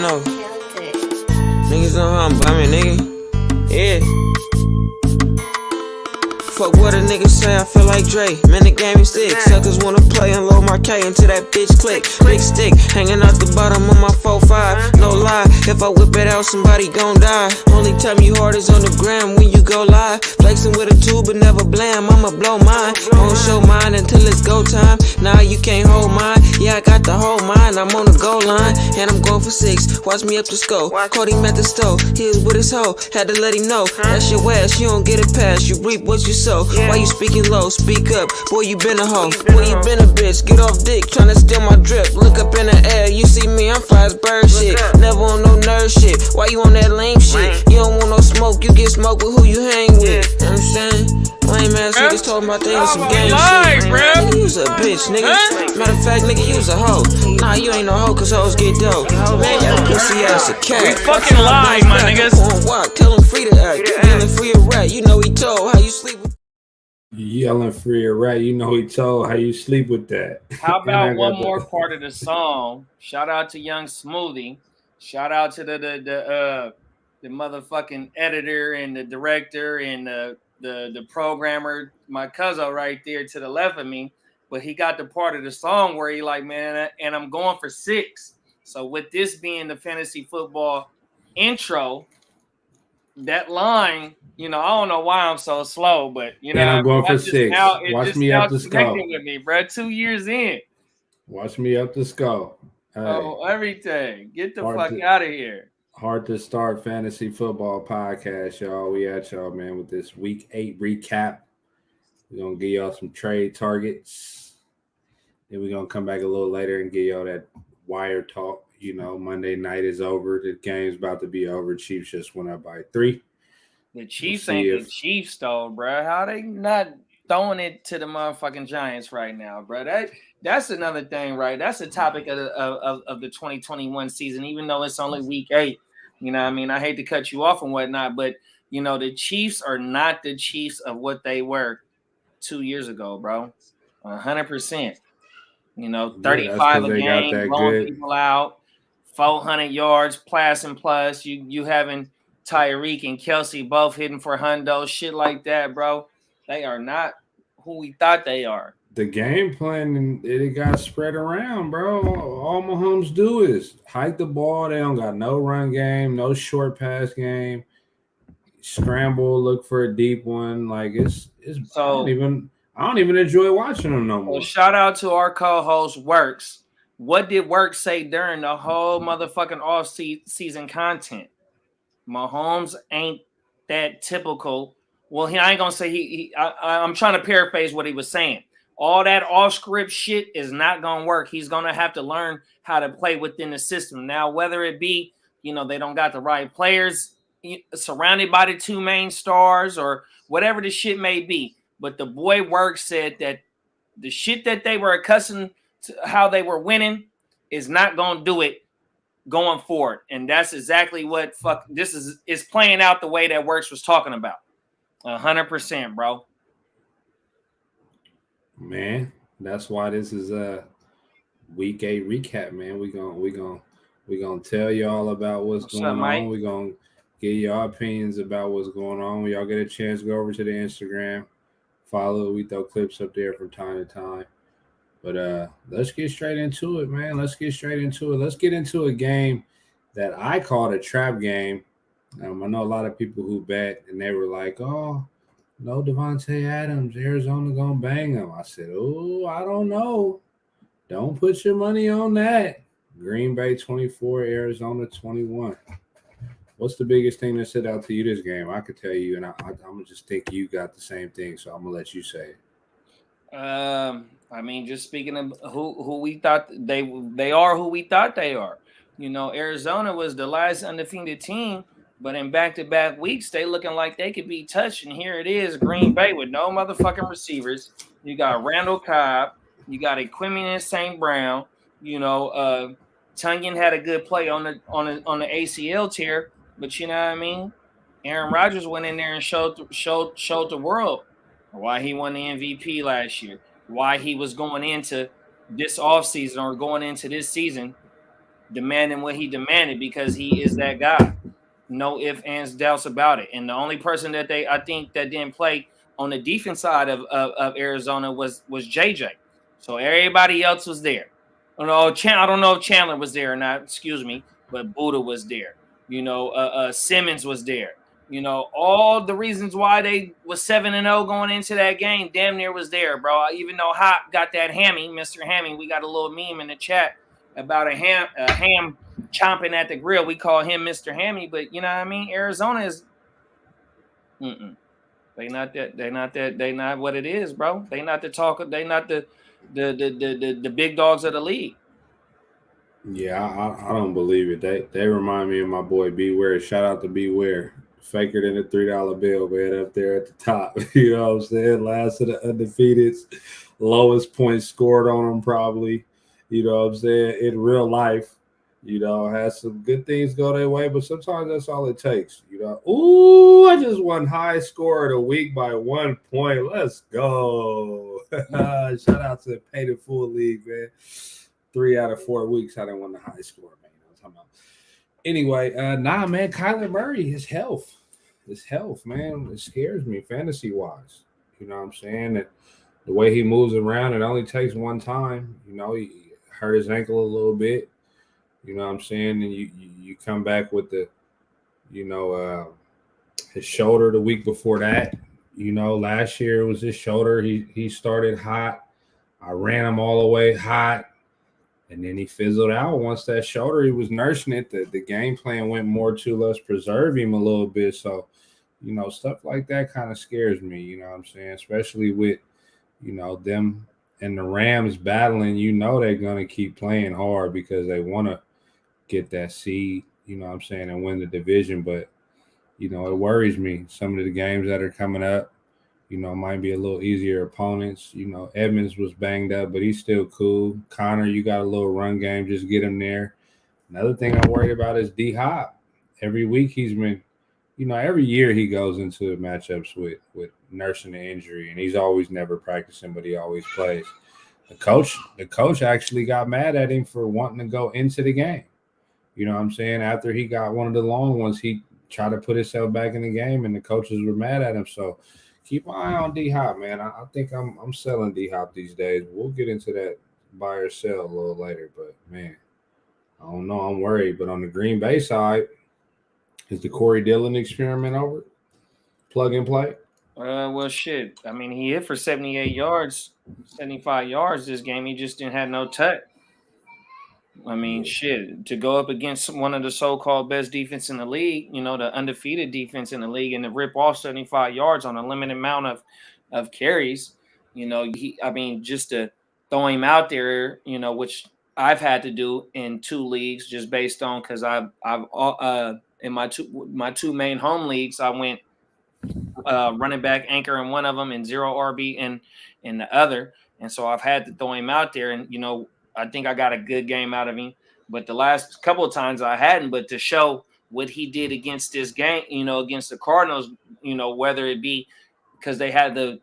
know. Niggas know how nigga. Yeah. Fuck what a nigga say, I feel like Dre. Man, the game is thick. Suckers wanna play and load my K until that bitch click. Big stick, hanging out the bottom of my 4-5. No lie, if I whip it out, somebody gon' die. Only time you hard is on the gram when you go live. Flexing with a tube but never blam, I'ma blow mine. Won't show mine until it's go time. Nah, you can't hold mine. Yeah, I got the whole mine, I'm on the goal line. And I'm going for 6, watch me up the scope. Caught him at the stove, he was with his hoe. Had to let him know, that's your ass, you don't get it past. You reap what you sow. Why you speaking low? Speak up, boy, you been a hoe. Boy, you been a bitch, get off dick, tryna steal my drip. Look up in the air, you see me, I'm fly as bird shit. Never on no nerd shit, why you on that lame shit? You don't want no smoke, you get smoked with who you hang with. You know what I'm saying? Lame ass niggas talking about they on some gang shit. Nigga, you's a bitch, nigga. Matter of fact, nigga, you's a hoe. Nah, you ain't no hoe, cause hoes get dope. Man, your pussy ass a cat. We fucking live, my niggas. Tell him free to act. Yelling free a rat, you know he told how you sleep with. Yelling free a rat, you know he told how you sleep with that. How about one more part of the song? Shout out to Young Smoothie. Shout out to the motherfucking editor and the director and the programmer, my cousin right there to the left of me. But he got the part of the song where he like, man, and I'm going for 6. So with this being the fantasy football intro, that line, you know, I don't know why I'm so slow, but you know, and I'm going for 6. Watch me up the skull. With me, bro. 2 years in. Watch me up the skull. Oh, everything. Get the fuck out of here. Heart2Start Fantasy Football Podcast, y'all. We at y'all, man, with this Week 8 recap. We're gonna give y'all some trade targets. Then we're gonna come back a little later and give y'all that wire talk. You know, Monday night is over. The game's about to be over. Chiefs just went up by 3. The Chiefs ain't the Chiefs, though, bro. How they not throwing it to the motherfucking Giants right now, bro? That's another thing, right? That's the topic of the 2021 season, even though it's only Week 8. You know what I mean? I hate to cut you off and whatnot, but, you know, the Chiefs are not the Chiefs of what they were 2 years ago, bro. 100%. You know, 35 a game, blowing people out. 400 yards, plus and plus. You having Tyreek and Kelsey both hitting for hundo, shit like that, bro. They are not who we thought they are. The game plan, it got spread around, bro. All Mahomes do is hike the ball. They don't got no run game, no short pass game. Scramble, look for a deep one. Like it's so, I don't even enjoy watching them no more. Well, shout out to our co-host Works. What did Work say during the whole motherfucking off-season content? Mahomes ain't that typical. Well, I ain't gonna say I'm trying to paraphrase what he was saying. All that off-script shit is not gonna work. He's gonna have to learn how to play within the system. Now, whether it be, you know, they don't got the right players surrounded by the 2 main stars or whatever the shit may be. But the boy Work said that the shit that they were accustomed to how they were winning is not going to do it going forward. And that's exactly what this is playing out the way that Works was talking about. 100%, bro. Man, that's why this is a Week 8 recap, man. We gonna tell y'all about what's going on. Mike? We're gonna give y'all opinions about what's going on. When y'all get a chance, go over to the Instagram, follow. We throw clips up there from time to time. But let's get straight into it, man. Let's get into a game that I called a trap game. I know a lot of people who bet, and they were like, oh, no Devontae Adams, Arizona gonna bang him. I said, oh, I don't know. Don't put your money on that. Green Bay 24, Arizona 21. What's the biggest thing that stood out to you this game? I could tell you, and I'm gonna just think you got the same thing, so I'm gonna let you say it. I mean, just speaking of who we thought they are, who we thought they are. You know, Arizona was the last undefeated team, but in back-to-back weeks, they looking like they could be touched. And here it is, Green Bay with no motherfucking receivers. You got Randall Cobb, you got Equiming and St. Brown. You know, Tunyon had a good play on the ACL tear, but you know what I mean. Aaron Rodgers went in there and showed the world why he won the MVP last year. Why he was going into this offseason or going into this season demanding what he demanded because he is that guy. No ifs, ands, doubts about it. And the only person that I think that didn't play on the defense side of Arizona was JJ. So everybody else was there. I don't know if Chandler was there or not, excuse me, but Buddha was there. Simmons was there. All the reasons why they was 7-0 going into that game, damn near was there, bro. Even though Hot got that hammy, Mr. Hammy, we got a little meme in the chat about a ham chomping at the grill. We call him Mr. Hammy, but you know what I mean? Arizona is they not what it is, bro. They not the talker, they not the big dogs of the league. Yeah, I don't believe it. They remind me of my boy Beware. Shout out to Beware. Faker than a $3 bill, man, up there at the top. You know what I'm saying? Last of the undefeateds, lowest points scored on them probably. You know what I'm saying? In real life, has some good things go their way, but sometimes that's all it takes. Ooh, I just won high score of the week by 1 point. Let's go. Shout out to the Paid in Full League, man. 3 out of 4 weeks, I didn't win the high score, man. Anyway, man, Kyler Murray, his health, man, it scares me fantasy-wise. You know what I'm saying? That the way he moves around, it only takes one time. He hurt his ankle a little bit. You know what I'm saying? And you come back with the, his shoulder the week before that. Last year it was his shoulder. He started hot. I ran him all the way hot. And then he fizzled out once that shoulder. He was nursing it. The game plan went more to let's preserve him a little bit. So, stuff like that kind of scares me. You know what I'm saying? Especially with, them and the Rams battling. They're going to keep playing hard because they want to get that seed, and win the division. But, it worries me. Some of the games that are coming up, might be a little easier opponents. Edmonds was banged up, but he's still cool. Connor, you got a little run game. Just get him there. Another thing I'm worried about is D-Hop. Every week he's been, every year he goes into matchups with nursing the injury, and he's always never practicing, but he always plays. The coach actually got mad at him for wanting to go into the game. You know what I'm saying? After he got one of the long ones, he tried to put himself back in the game, and the coaches were mad at him. So keep an eye on D-Hop, man. I think I'm selling D-Hop these days. We'll get into that buy or sell a little later. But, man, I don't know. I'm worried. But on the Green Bay side, is the Corey Dillon experiment over? Plug and play? Well, shit. I mean, he hit for 78 yards, 75 yards this game. He just didn't have no touch. I mean, shit, to go up against one of the so-called best defense in the league, the undefeated defense in the league, and to rip off 75 yards on a limited amount of carries, just to throw him out there, which I've had to do in 2 leagues just based on because I've in my two main home leagues, I went running back anchor in one of them and 0 RB in the other, and so I've had to throw him out there, and I think I got a good game out of him, but the last couple of times I hadn't. But to show what he did against this game, against the Cardinals, whether it be because they had to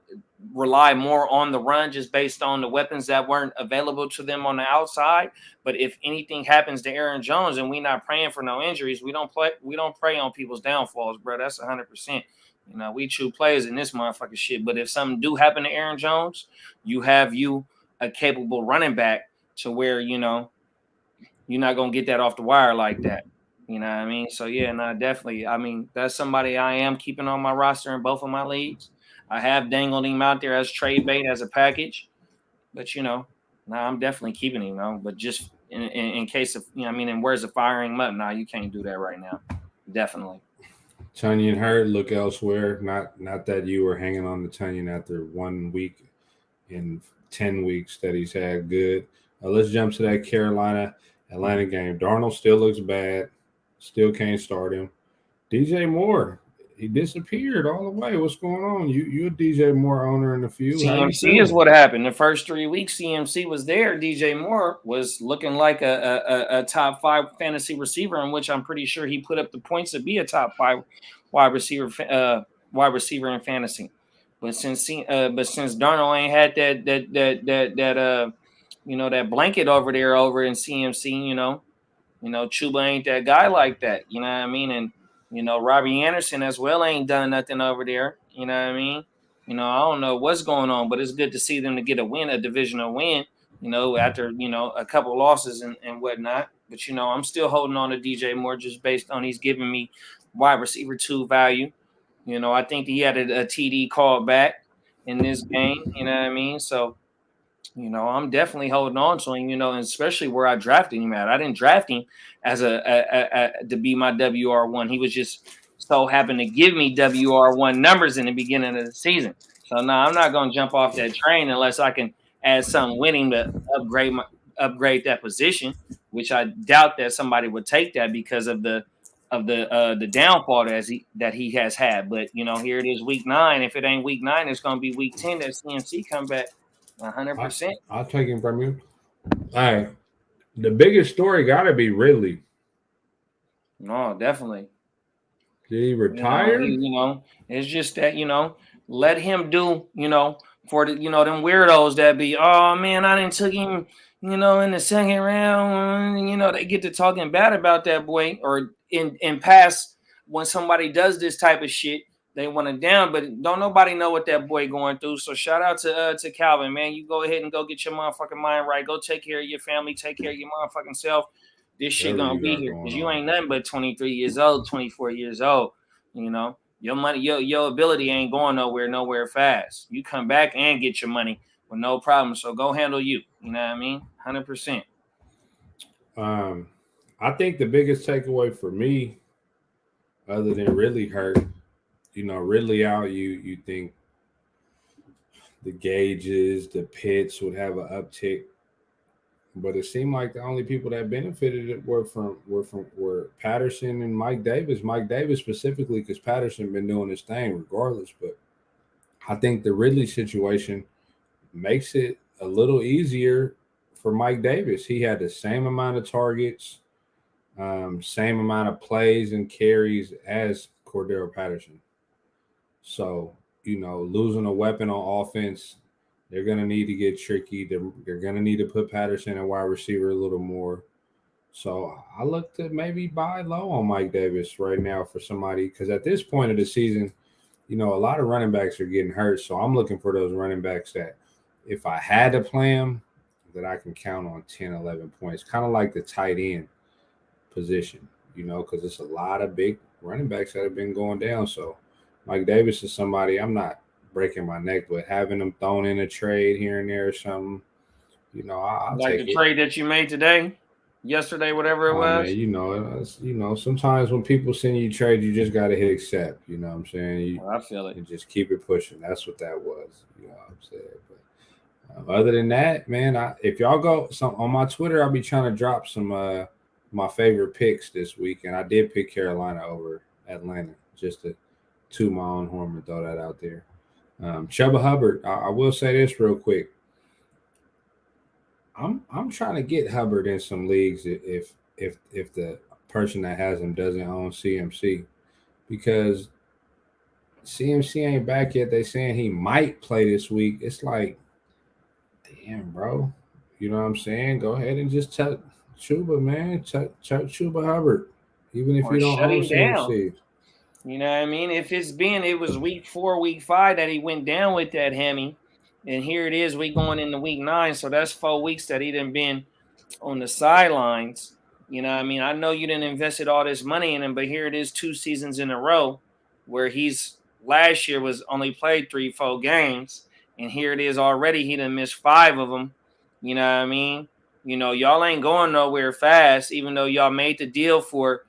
rely more on the run just based on the weapons that weren't available to them on the outside. But if anything happens to Aaron Jones and we're not praying for no injuries, we don't pray on people's downfalls, bro. That's 100%. We true players in this motherfucking shit. But if something do happen to Aaron Jones, you have a capable running back to where, you're not going to get that off the wire like that. You know what I mean? So, yeah, no, definitely. I mean, that's somebody I am keeping on my roster in both of my leagues. I have dangled him out there as trade bait, as a package. But, I'm definitely keeping him, but just in case of, and where's the firing him up? Nah, you can't do that right now. Definitely. Tunyon hurt, look elsewhere. Not that you were hanging on to Tunyon after 1 week in 10 weeks that he's had good. Let's jump to that Carolina-Atlanta game. Darnold still looks bad. Still can't start him. DJ Moore, he disappeared all the way. What's going on? You a DJ Moore owner in a few. CMC is what happened. The first 3 weeks CMC was there. DJ Moore was looking like a top 5 fantasy receiver, in which I'm pretty sure he put up the points to be a top 5 wide receiver in fantasy. But since Darnold ain't had that that blanket over there over in CMC, You know, Chuba ain't that guy like that. You know what I mean? And you know, Robbie Anderson as well ain't done nothing over there. You know what I mean? You know, I don't know what's going on, but it's good to see them to get a win, a divisional win. You know, after a couple losses and whatnot. But you know, I'm still holding on to DJ Moore just based on he's giving me wide receiver 2 value. You know, I think he had a TD call back in this game. You know what I mean? So you know, I'm definitely holding on to him, you know, and especially where I drafted him at. I didn't draft him as to be my WR1. He was just so happened to give me WR1 numbers in the beginning of the season. So now I'm not going to jump off that train unless I can add something winning to upgrade that position, which I doubt that somebody would take that because of the downfall that he has had. But you know, here it is, week 9. If it ain't week 9, it's going to be week 10 that CMC come back. 100%. I'll take him from you. All right. The biggest story got to be Ridley. No, definitely. Did he retire? You know, it's just that, let him do, for the, them weirdos that be, oh man, I didn't took him, in the second round. They get to talking bad about that boy, or in past when somebody does this type of shit, they want it down, but don't nobody know what that boy going through. So shout out to Calvin, man. You go ahead and go get your motherfucking mind right. Go take care of your family. Take care of your motherfucking self. This shit gonna be here because you ain't nothing but 23 years old, 24 years old. Your money, your ability ain't going nowhere fast. You come back and get your money with no problem. So go handle you. You know what I mean? 100%. I think the biggest takeaway for me, other than Ridley hurt, Ridley out, you think the gauges, the pits would have an uptick, but it seemed like the only people that benefited were Patterson and Mike Davis. Mike Davis specifically, because Patterson been doing his thing regardless. But I think the Ridley situation makes it a little easier for Mike Davis. He had the same amount of targets, same amount of plays and carries as Cordero Patterson. So, losing a weapon on offense, they're going to need to get tricky. They're going to need to put Patterson at wide receiver a little more. So I look to maybe buy low on Mike Davis right now for somebody, because at this point of the season, a lot of running backs are getting hurt. So I'm looking for those running backs that if I had to play them, that I can count on 10, 11 points, kind of like the tight end position, because it's a lot of big running backs that have been going down. So Mike Davis is somebody I'm not breaking my neck, but having them thrown in a trade here and there or something, I'll like take the it. trade that you made today, yesterday, whatever it was. Man, sometimes when people send you trade, you just got to hit accept. You know what I'm saying? I feel it. And just keep it pushing. That's what that was. You know what I'm saying? But other than that, man, if y'all go on my Twitter, I'll be trying to drop some my favorite picks this week, and I did pick Carolina over Atlanta, just to toot my own horn and throw that out there. Chuba Hubbard, I will say this real quick. I'm trying to get Hubbard in some leagues if the person that has him doesn't own CMC, because CMC ain't back yet. They saying he might play this week. It's like, damn, bro. You know what I'm saying? Go ahead and just chuck Chuba, man. Chuck Chuba Hubbard, even if you don't own CMC. You know what I mean? It was week 4, week 5 that he went down with that hammy. And here it is, we going into week 9. So that's 4 weeks that he done been on the sidelines. You know what I mean? I know you didn't invested all this money in him, but here it is 2 seasons in a row where last year was only played 3-4 games. And here it is already, he done missed 5 of them. You know what I mean? Y'all ain't going nowhere fast, even though y'all made the deal for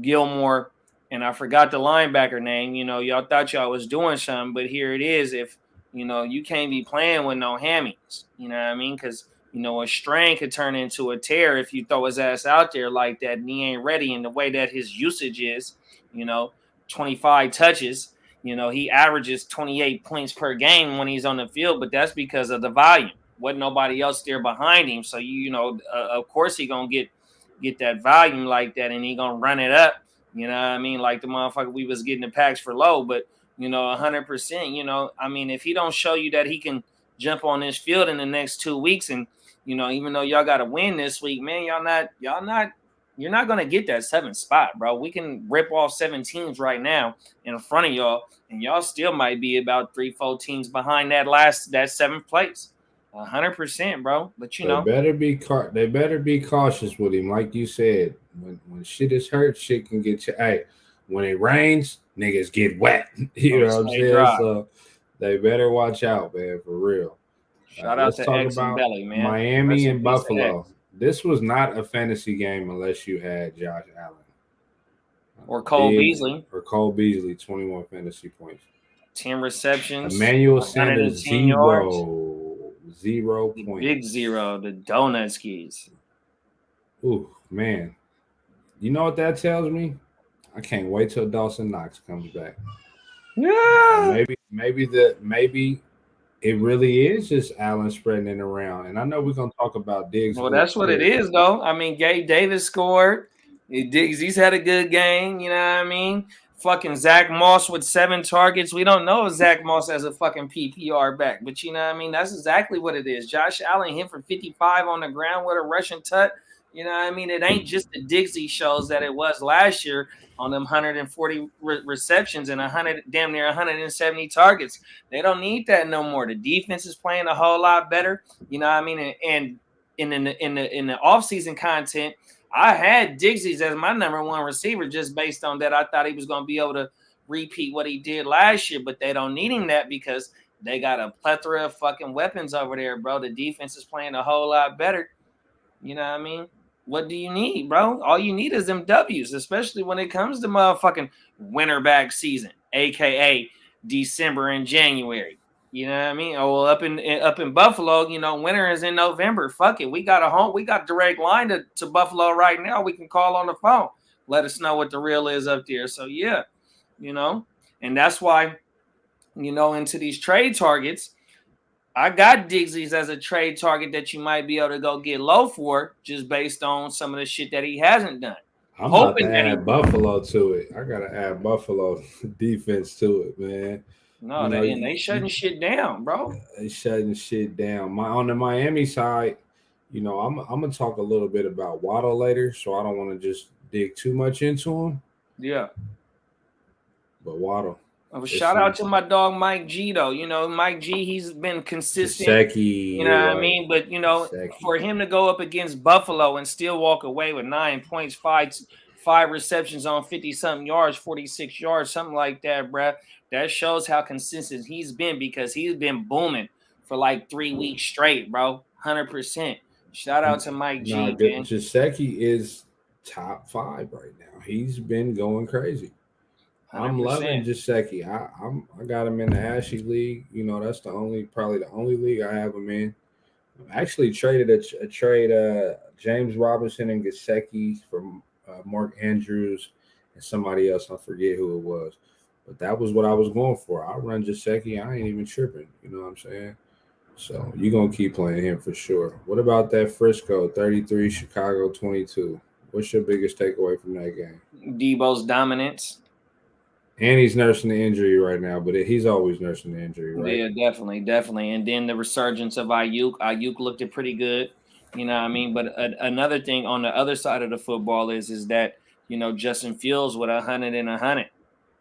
Gilmore. And I forgot the linebacker name. Y'all thought y'all was doing something, but here it is. If, you can't be playing with no hammies, you know what I mean? Because, a strain could turn into a tear if you throw his ass out there like that and he ain't ready. And the way that his usage is, 25 touches, he averages 28 points per game when he's on the field, but that's because of the volume. Wasn't nobody else there behind him. So, of course he going to get that volume like that, and he going to run it up. You know what I mean? Like the motherfucker we was getting the packs for low, but 100%, I mean, if he don't show you that he can jump on this field in the next 2 weeks, and even though y'all got to win this week, man, y'all not You're not going to get that 7th spot, bro. We can rip off 7 teams right now in front of y'all, and y'all still might be about 3-4 teams behind that 7th place. 100%, bro. But They better be cautious with him, like you said. When shit is hurt, shit can get you. Hey, when it rains, niggas get wet. You know what I'm saying? Dry. So they better watch out, man, for real. Shout out let's to talk X and about Belly, man. Miami and Buffalo. This was not a fantasy game unless you had Josh Allen or Cole Beasley. Or Cole Beasley, 21 fantasy points, 10 receptions. Emmanuel Sanders, 0 points. Big 0, the donut skis. Ooh, man. You know what that tells me? I can't wait till Dawson Knox comes back. Yeah. Maybe it really is just Allen spreading it around. And I know we're gonna talk about Diggs. Well, that's what it is, though. I mean, Gabe Davis scored. He's had a good game. You know what I mean? Fucking Zach Moss with 7 targets. We don't know if Zach Moss has a fucking PPR back, but you know what I mean? That's exactly what it is. Josh Allen hit for 55 on the ground with a rushing tut. You know what I mean? It ain't just the Diggsy shows that it was last year on them 140 receptions and damn near 170 targets. They don't need that no more. The defense is playing a whole lot better. You know what I mean? And in the offseason content, I had Diggsy as my number 1 receiver just based on that. I thought he was going to be able to repeat what he did last year, but they don't need him that because they got a plethora of fucking weapons over there, bro. The defense is playing a whole lot better. You know what I mean? What do you need, bro? All you need is them W's, especially when it comes to motherfucking winter back season, aka December and January. You know what I mean? Oh, well, up in Buffalo, you know, winter is in November. Fuck it. We got direct line to Buffalo right now. We can call on the phone. Let us know what the real is up there. So yeah, you know, and that's why, you know, into these trade targets, I got Diggsy's as a trade target that you might be able to go get low for just based on some of the shit that he hasn't done. I'm hoping about to add Buffalo to it. I got to add Buffalo defense to it, man. No, they shutting shit down, bro. They shutting shit down. On the Miami side, you know, I'm gonna talk a little bit about Waddle later, so I don't want to just dig too much into him. Yeah. But Waddle. Shout out to my dog Mike G, though. You know, Mike G, he's been consistent. Gesicki, you know what I mean? But, you know, for him to go up against Buffalo and still walk away with 9 points, five receptions on 50-something yards, 46 yards, something like that, bruh. That shows how consistent he's been because he's been booming for like 3 weeks straight, bro. 100%. Shout out to Mike G, man. Gesicki is top 5 right now. He's been going crazy. 100%. I'm loving Gesicki. I got him in the Ashley League. You know, that's probably the only league I have him in. I actually traded a trade James Robinson and Gesicki for Mark Andrews and somebody else. I forget who it was. But that was what I was going for. I run Gesicki. I ain't even tripping. You know what I'm saying? So you're going to keep playing him for sure. What about that Frisco 33, Chicago 22? What's your biggest takeaway from that game? Debo's dominance. And he's nursing the injury right now, but he's always nursing the injury, right? Yeah, definitely. And then the resurgence of Ayuk. Ayuk looked it pretty good. You know what I mean? But another thing on the other side of the football is that, you know, Justin Fields with 100 and 100.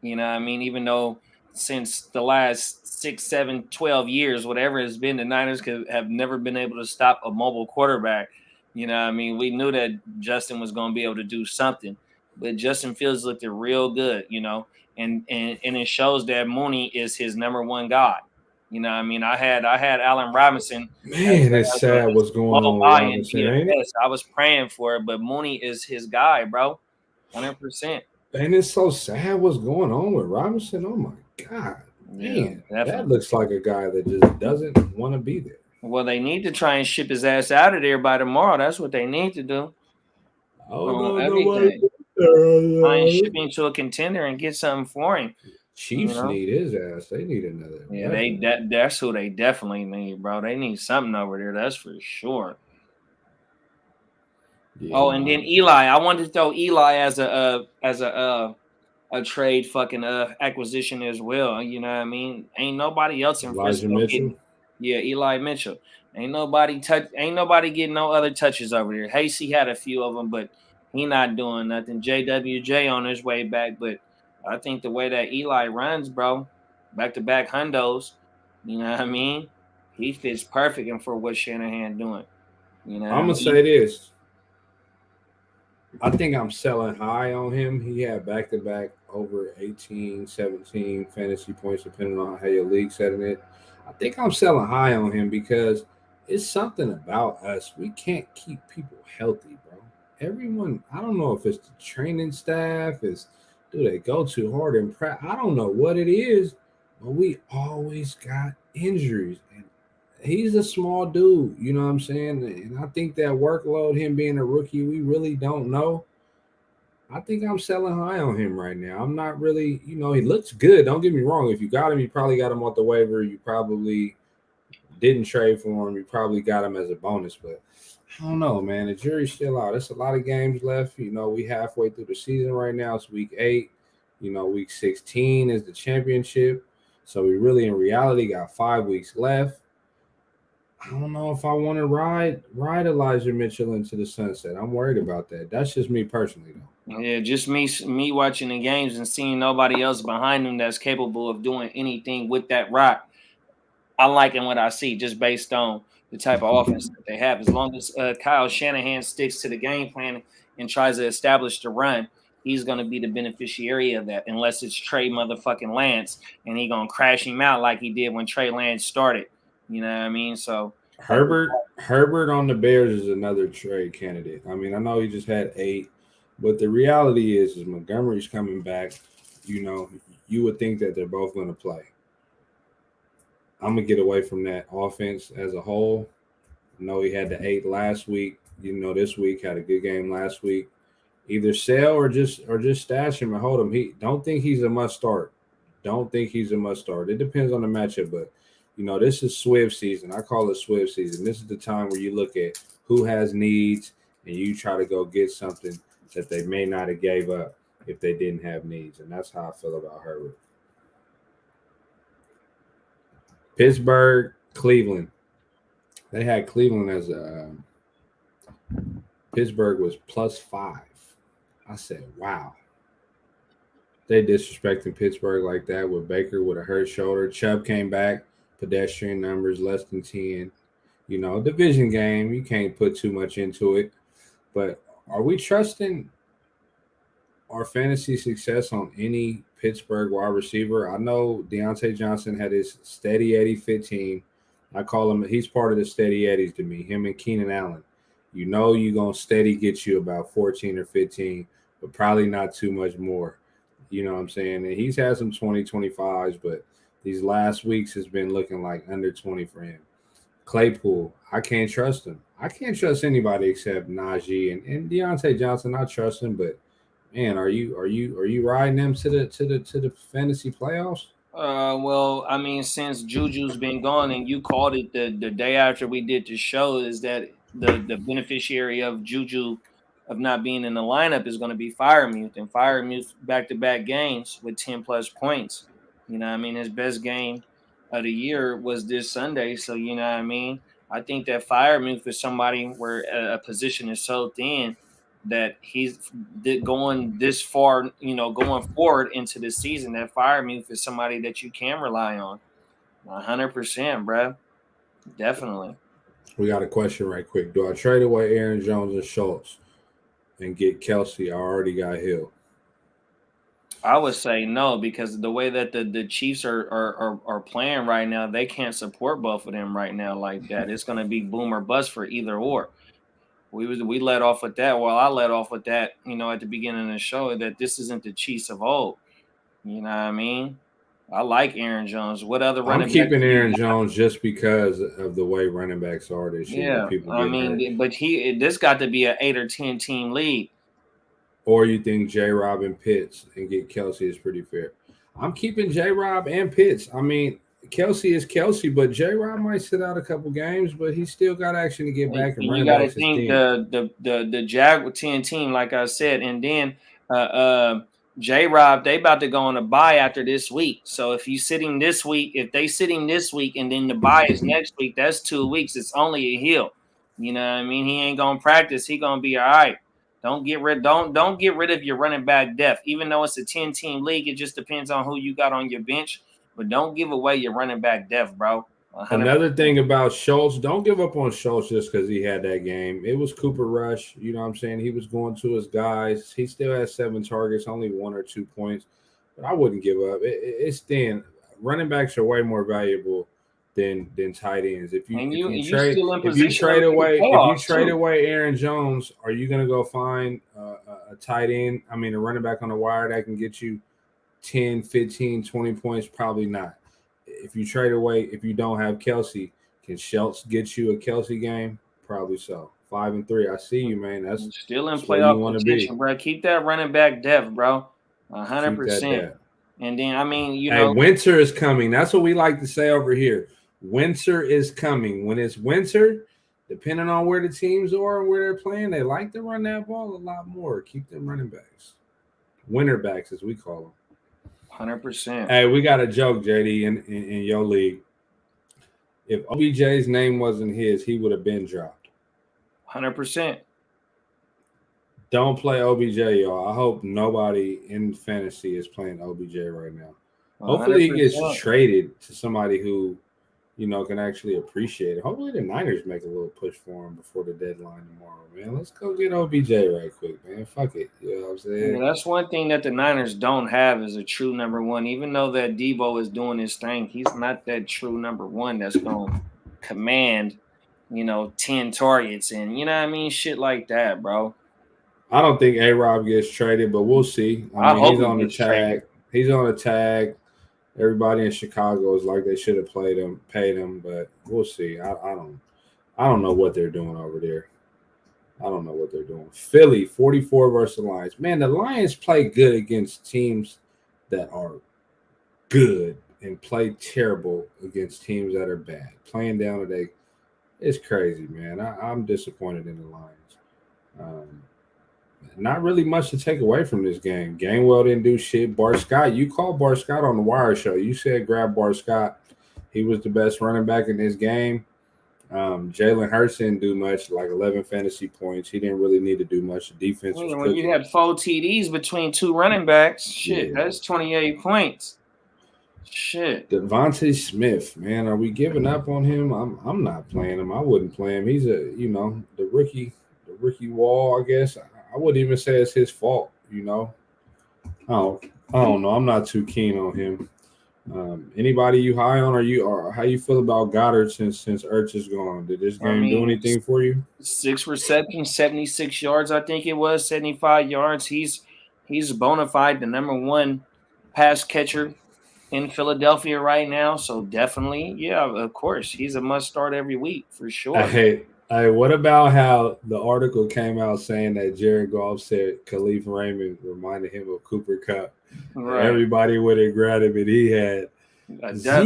You know what I mean? Even though since the last 6, 7, 12 years, whatever it's been, the Niners have never been able to stop a mobile quarterback. You know what I mean? We knew that Justin was going to be able to do something. But Justin Fields looked it real good, you know. And it shows that Mooney is his number 1 guy. You know what I mean? I had Allen Robinson. Man, it's sad what's going on with Robinson, ain't it? I was praying for it, but Mooney is his guy, bro. 100%. And it's so sad what's going on with Robinson. Oh, my God. Man, that looks like a guy that just doesn't want to be there. Well, they need to try and ship his ass out of there by tomorrow. That's what they need to do. Oh, everything. Try and ship him to a contender and get something for him. Chiefs need his ass. They need another. Yeah, that's who they definitely need, bro. They need something over there. That's for sure. Yeah. Oh, and then Eli. I wanted to throw Eli as a trade fucking acquisition as well. You know what I mean? Ain't nobody else in Elijah Mitchell. Eli Mitchell. Ain't nobody getting no other touches over there. Hasty had a few of them, but He not doing nothing. JWJ on his way back, but I think the way that Eli runs, bro, back-to-back hundos, you know what I mean? He fits perfect in for what Shanahan doing. You know what I I'm gonna mean? say this. I think I'm selling high on him. He had back-to-back over 18, 17 fantasy points, depending on how your league setting it. I think I'm selling high on him because it's something about us. We can't keep people healthy, bro. Everyone, I don't know if it's the training staff, do they go too hard in practice? I don't know what it is, but we always got injuries. And he's a small dude, you know what I'm saying? And I think that workload, him being a rookie, we really don't know. I think I'm selling high on him right now. I'm not really, he looks good. Don't get me wrong. If you got him, you probably got him off the waiver. You probably didn't trade for him. You probably got him as a bonus. But I don't know, man. The jury's still out. There's a lot of games left. We halfway through the season right now. It's week 8. Week 16 is the championship. So we really, in reality, got 5 weeks left. I don't know if I want to ride Elijah Mitchell into the sunset. I'm worried about that. That's just me personally, though. Yeah, just me watching the games and seeing nobody else behind him that's capable of doing anything with that rock. I'm liking what I see just based on the type of offense that they have. As long as Kyle Shanahan sticks to the game plan and tries to establish the run, he's going to be the beneficiary of that, unless it's Trey motherfucking Lance and he going to crash him out like he did when Trey Lance started. You know what I mean? So Herbert on the Bears is another trade candidate. I mean, I know he just had 8, but the reality is Montgomery's coming back. You would think that they're both going to play. I'm going to get away from that offense as a whole. I know he had the 8 last week. This week had a good game last week. Either sell or just stash him and hold him. Don't think he's a must start. It depends on the matchup, but this is Swift season. I call it Swift season. This is the time where you look at who has needs and you try to go get something that they may not have gave up if they didn't have needs. And that's how I feel about Herbert. Pittsburgh, Cleveland. They had Cleveland as Pittsburgh was +5. I said, wow. They disrespecting Pittsburgh like that with Baker with a hurt shoulder. Chubb came back, pedestrian numbers, less than 10. Division game, you can't put too much into it. But are we trusting our fantasy success on any Pittsburgh wide receiver? I know Deontay Johnson had his steady Eddie 15. I call him, he's part of the steady Eddies to me, him and Keenan Allen. You're going to steady get you about 14 or 15, but probably not too much more. You know what I'm saying? And he's had some 20-25s, but these last weeks has been looking like under 20 for him. Claypool, I can't trust him. I can't trust anybody except Najee and Deontay Johnson. I trust him, but man, are you riding them to the fantasy playoffs? Well, I mean, since Juju's been gone and you called it the day after we did the show, is that the beneficiary of Juju of not being in the lineup is going to be Freiermuth, and Freiermuth back-to-back games with 10+ points. You know what I mean? His best game of the year was this Sunday. So, you know what I mean? I think that Freiermuth is somebody where a position is so thin that he's going this far, going forward into the season, that Freiermuth is somebody that you can rely on. 100%, bro. Definitely. We got a question right quick. Do I trade away Aaron Jones and Schultz and get Kelsey? I already got Hill. I would say no, because the way that the Chiefs are playing right now, they can't support both of them right now like that. It's going to be boom or bust for either or. We let off with that. Well, I let off with that, at the beginning of the show, that this isn't the Chiefs of old. You know what I mean? I like Aaron Jones. What other running back? I'm keeping Aaron Jones just because of the way running backs are this year. Yeah, I mean, but this got to be an 8 or 10 team league. Or you think J-Rob and Pitts and get Kelsey is pretty fair? I'm keeping J-Rob and Pitts. I mean, Kelsey is Kelsey, but J-Rob might sit out a couple games, but he still got action to get back. And you got to think the Jag 10 team, like I said, and then J-Rob, they about to go on a bye after this week. So if they sitting this week, and then the bye is next week, that's 2 weeks. It's only a Hill. You know what I mean? He ain't gonna practice. He gonna be all right. Don't get rid of your running back depth. Even though it's a 10-team league, it just depends on who you got on your bench. But don't give away your running back depth, bro. 100%. Another thing about Schultz, don't give up on Schultz just because he had that game. It was Cooper Rush. You know what I'm saying? He was going to his guys. He still has 7 targets, only 1 or 2 points. But I wouldn't give up. It's thin. Running backs are way more valuable than tight ends. If you trade away Aaron Jones, are you going to go find a tight end? I mean, a running back on the wire that can get you 10, 15, 20 points? Probably not. If you trade away, if you don't have Kelsey, can Schultz get you a Kelsey game? Probably so. 5-3. I see you, man. That's still in playoff contention, bro. Keep that running back depth, bro. 100%. And then, I mean, winter is coming. That's what we like to say over here. Winter is coming. When it's winter, depending on where the teams are and where they're playing, they like to run that ball a lot more. Keep them running backs. Winter backs, as we call them. 100%. Hey, we got a joke, JD, in your league. If OBJ's name wasn't his, he would have been dropped. 100%. Don't play OBJ, y'all. I hope nobody in fantasy is playing OBJ right now. 100%. Hopefully he gets traded to somebody who, can actually appreciate it. Hopefully the Niners make a little push for him before the deadline tomorrow, man. Let's go get OBJ right quick, man. Fuck it. You know what I'm saying? Yeah, that's one thing that the Niners don't have is a true number one. Even though that Debo is doing his thing, he's not that true number one that's going to command, 10 targets and, shit like that, bro. I don't think A-Rob gets traded, but we'll see. I mean, he's on the tag. Traded. He's on the tag. Everybody in Chicago is like they should have paid him, but we'll see. I don't know what they're doing over there. I don't know what they're doing. Philly, 44 versus the Lions. Man, the Lions play good against teams that are good and play terrible against teams that are bad. Playing down today, it's crazy, man. I'm disappointed in the Lions. Not really much to take away from this game. Gainwell didn't do shit. Bart Scott, you called Bart Scott on the Wire show. You said grab Bart Scott. He was the best running back in this game. Jalen Hurts didn't do much, like 11 fantasy points. He didn't really need to do much. The defense was when you had 4 TDs between 2 running backs, that's 28 points. Shit. Devontae Smith, man, are we giving up on him? I'm not playing him. I wouldn't play him. He's the rookie wall, I guess. I wouldn't even say it's his fault, I don't know. I'm not too keen on him. Anybody you high on, or how you feel about Goddard since Ertz is gone? Did this game do anything for you? 6 receptions, 76 yards, I think it was, 75 yards. He's bona fide the number 1 pass catcher in Philadelphia right now. So definitely, yeah, of course, he's a must start every week for sure. Hey, what about how the article came out saying that Jared Goff said Khalif Raymond reminded him of Cooper Kupp? Right. Everybody would have grabbed him, and he had 0.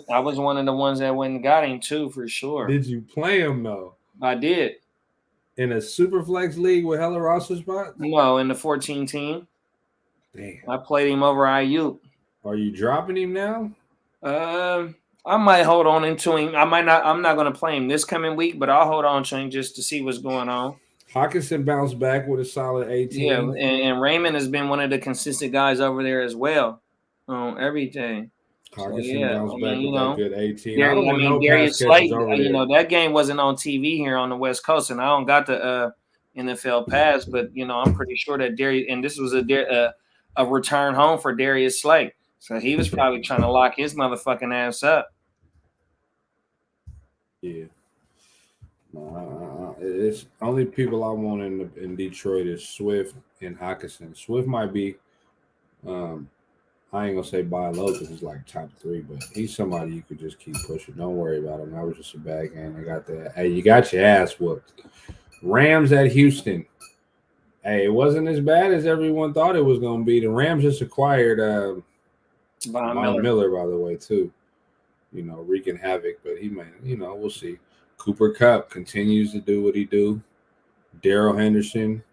I was one of the ones that went and got him too, for sure. Did you play him though? I did. In a super flex league with hella roster spots? No, in the 14 team. Damn. I played him over Ayuk. Are you dropping him now? I might hold on into him. I'm not going to play him this coming week, but I'll hold on to him just to see what's going on. Hockenson bounced back with a solid 18. Yeah, and Raymond has been one of the consistent guys over there as well on everything. Hockenson bounced back with that good 18. Darius Slate, that game wasn't on TV here on the West Coast, and I don't got the NFL pass, but, I'm pretty sure that Darius – and this was a return home for Darius Slate. So he was probably trying to lock his motherfucking ass up. Yeah. It's only people I want in Detroit is Swift and Hockenson. Swift might be, I ain't gonna say buy low because he's like top 3, but he's somebody you could just keep pushing. Don't worry about him. That was just a bad game. I got that. Hey, you got your ass whooped. Rams at Houston. Hey, it wasn't as bad as everyone thought it was gonna be. The Rams just acquired Von Miller, by the way, too. Wreaking havoc, but he may, we'll see. Cooper Kupp continues to do what he do. Darrell Henderson,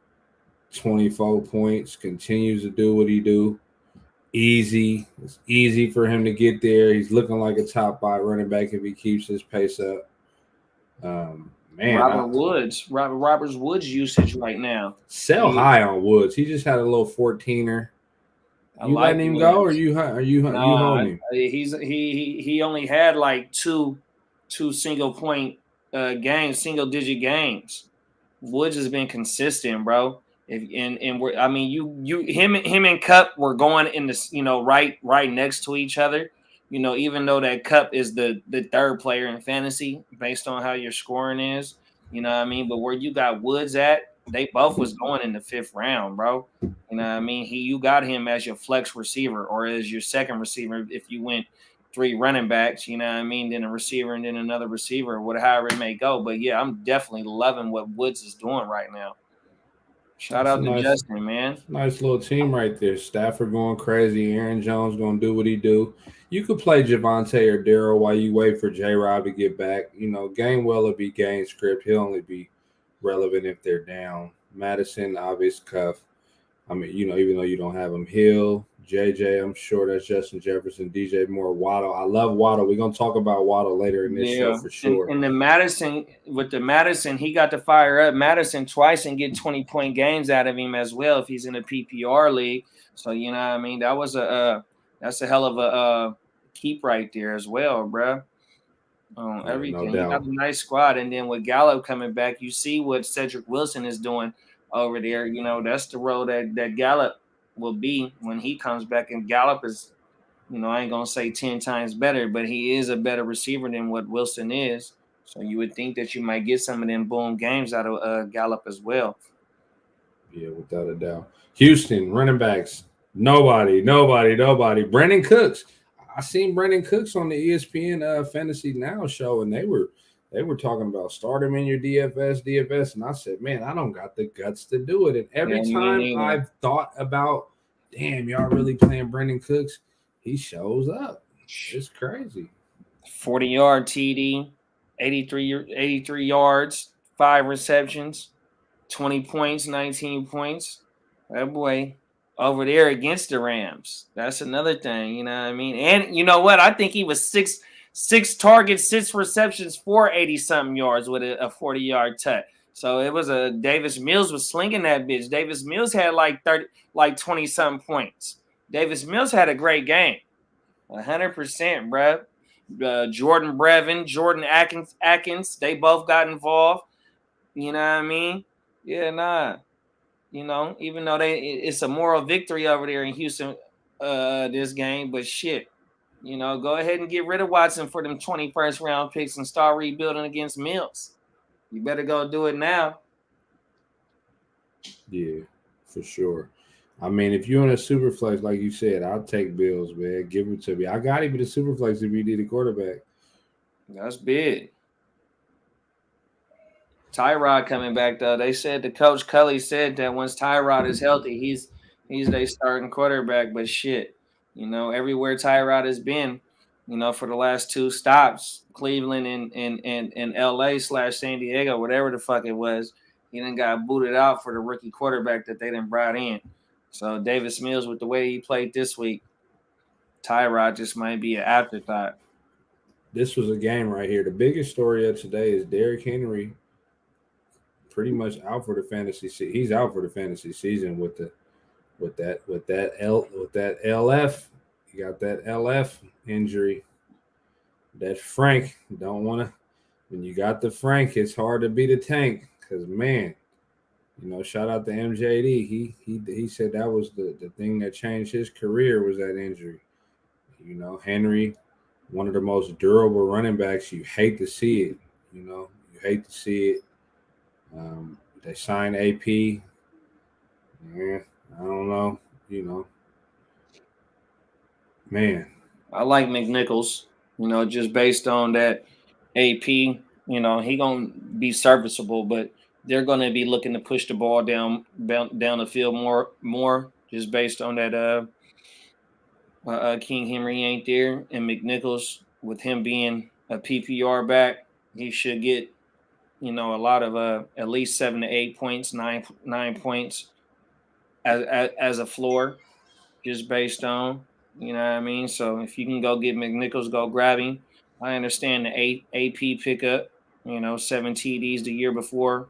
24 points, continues to do what he do. Easy. It's easy for him to get there. He's looking like a top 5 running back if he keeps his pace up. Man, Robert Woods usage right now. Sell high on Woods. He just had a little 14er. You like letting him Woods. go, or you holding him? He only had like two single digit games. Woods has been consistent, bro. Him and Cup were going in this, right next to each other. Even though that Cup is the third player in fantasy based on how your scoring is, but where you got Woods at, they both was going in the 5th round, bro. You got him as your flex receiver or as your second receiver if you went 3 running backs, then a receiver and then another receiver, however it may go. But yeah, I'm definitely loving what Woods is doing right now. Shout out to Justin, man. Nice little team right there. Stafford going crazy. Aaron Jones going to do what he do. You could play Javonte or Darryl while you wait for J-Rob to get back. Gainwell will be game script. He'll only be relevant if they're down. Madison, obvious cuff. Even though you don't have him, Hill, JJ, I'm sure that's Justin Jefferson, DJ Moore, Waddle. I love Waddle. We're going to talk about Waddle later in this show for sure. And the Madison, he got to fire up Madison twice and get 20-point games out of him as well if he's in a PPR league. So, that was that's a hell of a keep right there as well, bro. Everything. No, he got a nice squad. And then with Gallup coming back, you see what Cedric Wilson is doing over there. That's the role that Gallup will be when he comes back. And Gallup is, I ain't going to say 10 times better, but he is a better receiver than what Wilson is. So you would think that you might get some of them boom games out of Gallup as well. Yeah, without a doubt. Houston, running backs. Nobody. Brandon Cooks. I seen Brandon Cooks on the ESPN Fantasy Now show, and they were talking about start him in your DFS, and I said, man, I don't got the guts to do it. And every time I've thought about, damn, y'all really playing Brandon Cooks, he shows up. It's crazy. 40-yard TD, 83 yards, 5 receptions, 20 points, 19 points. That boy over there against the Rams. That's another thing, you know what I mean? And you know what? I think he was six targets, 6 receptions for 80-something yards with a 40-yard touch. So it was Davis Mills was slinging that bitch. Davis Mills had like 20-something points. Davis Mills had a great game. 100%, bro. Jordan Brevin, Jordan Atkins, they both got involved. You know what I mean? Yeah, nah. Even though it's a moral victory over there in Houston this game, but shit. Go ahead and get rid of Watson for them 21st round picks and start rebuilding against Mills. You better go do it now. Yeah, for sure. I mean, if you're in a super flex, like you said, I'll take Bills, man. Give it to me. I got him in the super flex if you need a quarterback. That's big. Tyrod coming back though. They said the coach Cully said that once Tyrod is healthy, he's their starting quarterback. But shit, everywhere Tyrod has been, for the last 2 stops, Cleveland and LA/San Diego, whatever the fuck it was, he done got booted out for the rookie quarterback that they done brought in. So Davis Mills, with the way he played this week, Tyrod just might be an afterthought. This was a game right here. The biggest story of today is Derrick Henry pretty much out for the fantasy season. He's out for the fantasy season with that LF. He got that LF injury. That Frank don't want to. When you got the Frank, it's hard to beat a tank because man, shout out to MJD. He said that was the thing that changed his career was that injury. Henry, one of the most durable running backs. You hate to see it. You hate to see it. They signed AP. Yeah, I don't know. Man. I like McNichols, just based on that AP, he going to be serviceable, but they're going to be looking to push the ball down the field more just based on that King Henry ain't there. And McNichols, with him being a PPR back, he should get a lot of at least 7 to 8 points, 9 points as a floor, just based on, you know what I mean? So if you can go get McNichols, go grab him. I understand the AP pickup, You know, 7 TDs the year before,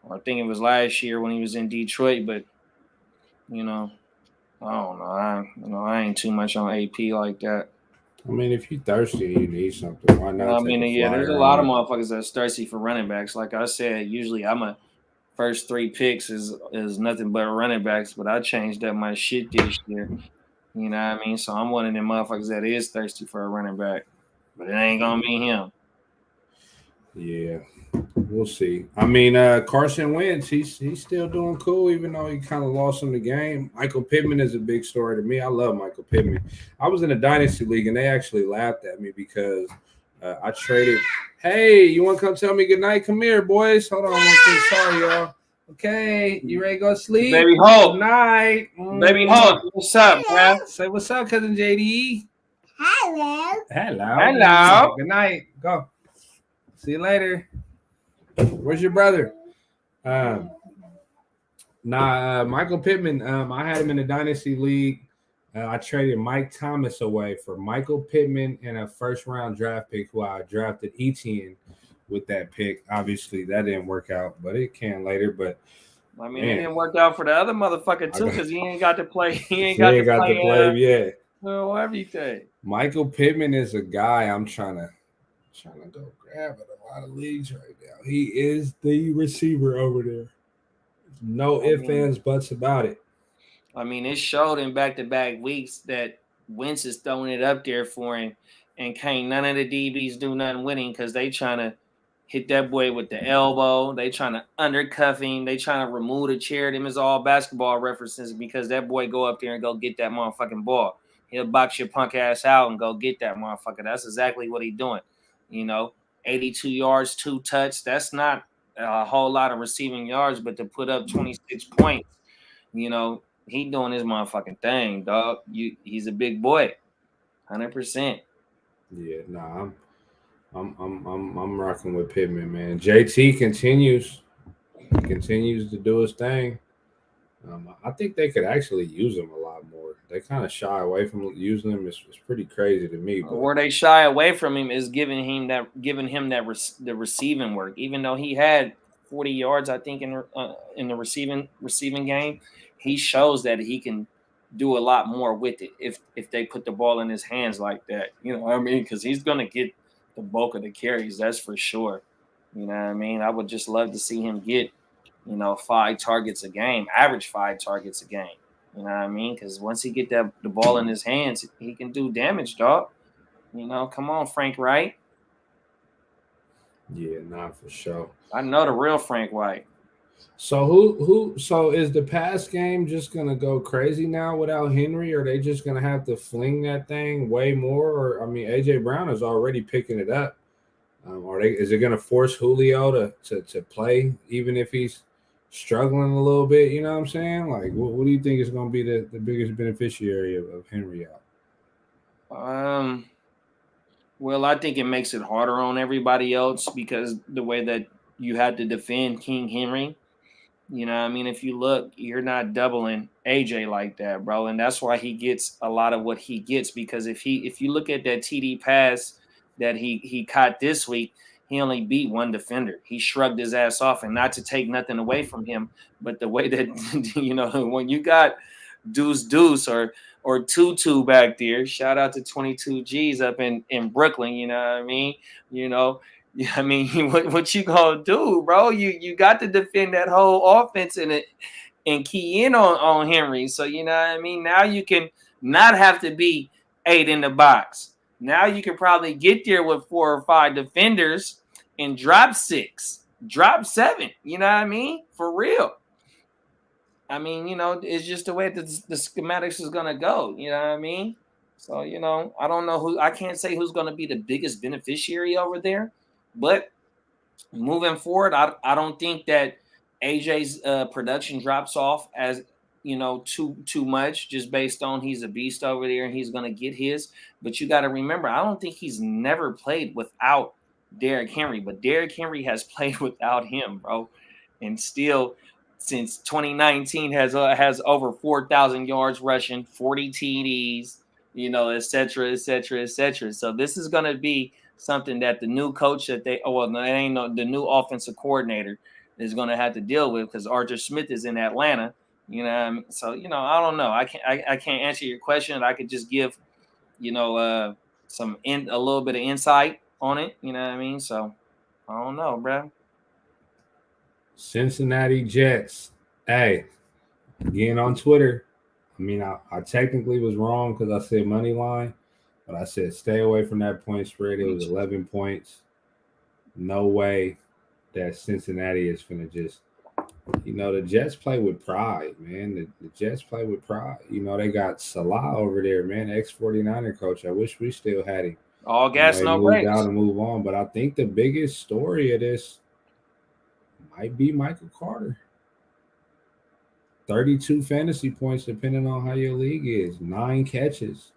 or I think it was last year when he was in Detroit. But you know, I don't know. I ain't too much on AP like that. I mean, if you thirsty and you need something, why not I take mean, a yeah, there's a flyer lot on of it? motherfuckers that's thirsty for running backs. Like I said, usually I'm a first 3 picks is nothing but running backs, but I changed up my shit this year. You know what I mean? So I'm one of them motherfuckers that is thirsty for a running back, but it ain't gonna be him. Yeah, we'll see. I mean, Carson Wentz, he's still doing cool, even though he kind of lost in the game. Michael Pittman is a big story to me. I love Michael Pittman. I was in a dynasty league, and they actually laughed at me because I traded. Hey, you want to come tell me goodnight? Come here, boys. Hold on one second. Sorry, y'all. Okay, you ready to go to sleep? Baby Good Hope, night. baby Hope, what's up, man? Say what's up, cousin JD. Hello. Hello. Hello. Good night. Go. See you later. Where's your brother? Michael Pittman. I had him in a dynasty league. I traded Mike Thomas away for Michael Pittman and a first-round draft pick who I drafted Etienne with that pick. Obviously, that didn't work out, but it can later. But I mean, it didn't work out for the other motherfucker too, because he ain't got to play. He ain't he got ain't to got play. to play yet. Everything. Michael Pittman is a guy I'm trying to go grab in a lot of leagues right now. He is the receiver over there. No ifs, ands, buts about it. I mean, it showed in back-to-back weeks that Wentz is throwing it up there for him, and can't none of the DBs do nothing with him because they trying to hit that boy with the elbow. They trying to undercuff him. They trying to remove the chair. Them is all basketball references because that boy go up there and go get that motherfucking ball. He'll box your punk ass out and go get that motherfucker. That's exactly what he doing. 82 yards, 2 touchdowns. That's not a whole lot of receiving yards, but to put up 26 points, he doing his motherfucking thing, dog. He's a big boy, 100%. Yeah, nah, I'm rocking with Pittman, man. JT continues to do his thing. I think they could actually use him a lot more. They kind of shy away from using him. It's pretty crazy to me. But where they shy away from him is giving him the receiving work. Even though he had 40 yards, I think in the receiving game, he shows that he can do a lot more with it if they put the ball in his hands like that. You know what I mean? Because he's gonna get the bulk of the carries, that's for sure. You know what I mean? I would just love to see him get 5 targets a game, average 5 targets a game. You know what I mean? Because once he get the ball in his hands, he can do damage, dog. Come on, Frank Wright. Yeah, nah, for sure. I know the real Frank White. So so is the pass game just gonna go crazy now without Henry? Or are they just gonna have to fling that thing way more? Or I mean, AJ Brown is already picking it up. Is it gonna force Julio to play even if he's struggling a little bit? You know what I'm saying? Like, what do you think is gonna be the biggest beneficiary of Henry out? Well, I think it makes it harder on everybody else because the way that you had to defend King Henry. You know what I mean? If you look, you're not doubling AJ like that, bro. And that's why he gets a lot of what he gets, because if you look at that TD pass that he caught this week, he only beat one defender. He shrugged his ass off, and not to take nothing away from him, but the way that, when you got Deuce or Tutu back there, shout out to 22 G's up in Brooklyn, you know what I mean? I mean, what you gonna do, bro? You got to defend that whole offense and key in on Henry. So you know what I mean? Now you can not have to be 8 in the box. Now you can probably get there with 4 or 5 defenders and drop 6, drop 7. You know what I mean? For real. I mean, it's just the way that the schematics is gonna go. You know what I mean? So I don't know I can't say who's gonna be the biggest beneficiary over there. But moving forward, I don't think that AJ's production drops off as too much, just based on he's a beast over there and he's gonna get his. But you got to remember, I don't think he's never played without Derrick Henry, but Derrick Henry has played without him, bro, and still since 2019 has over 4,000 yards rushing, 40 TDs, et cetera, et cetera, et cetera. So this is gonna be something that the new coach that they the new offensive coordinator is going to have to deal with, because Arthur Smith is in Atlanta. You know what I mean? So, I don't know. I can't answer your question. I could just give, a little bit of insight on it. You know what I mean? So I don't know, bro. Cincinnati Jets. Hey, again on Twitter. I mean, I technically was wrong because I said money line, but I said stay away from that point spread. It was 11 points. No way that Cincinnati is going to just, the Jets play with pride, man. The Jets play with pride. They got Salah over there, man, ex-49er coach. I wish we still had him. All gas, no moved brakes. out and move on. But I think the biggest story of this might be Michael Carter. 32 fantasy points, depending on how your league is. 9 catches.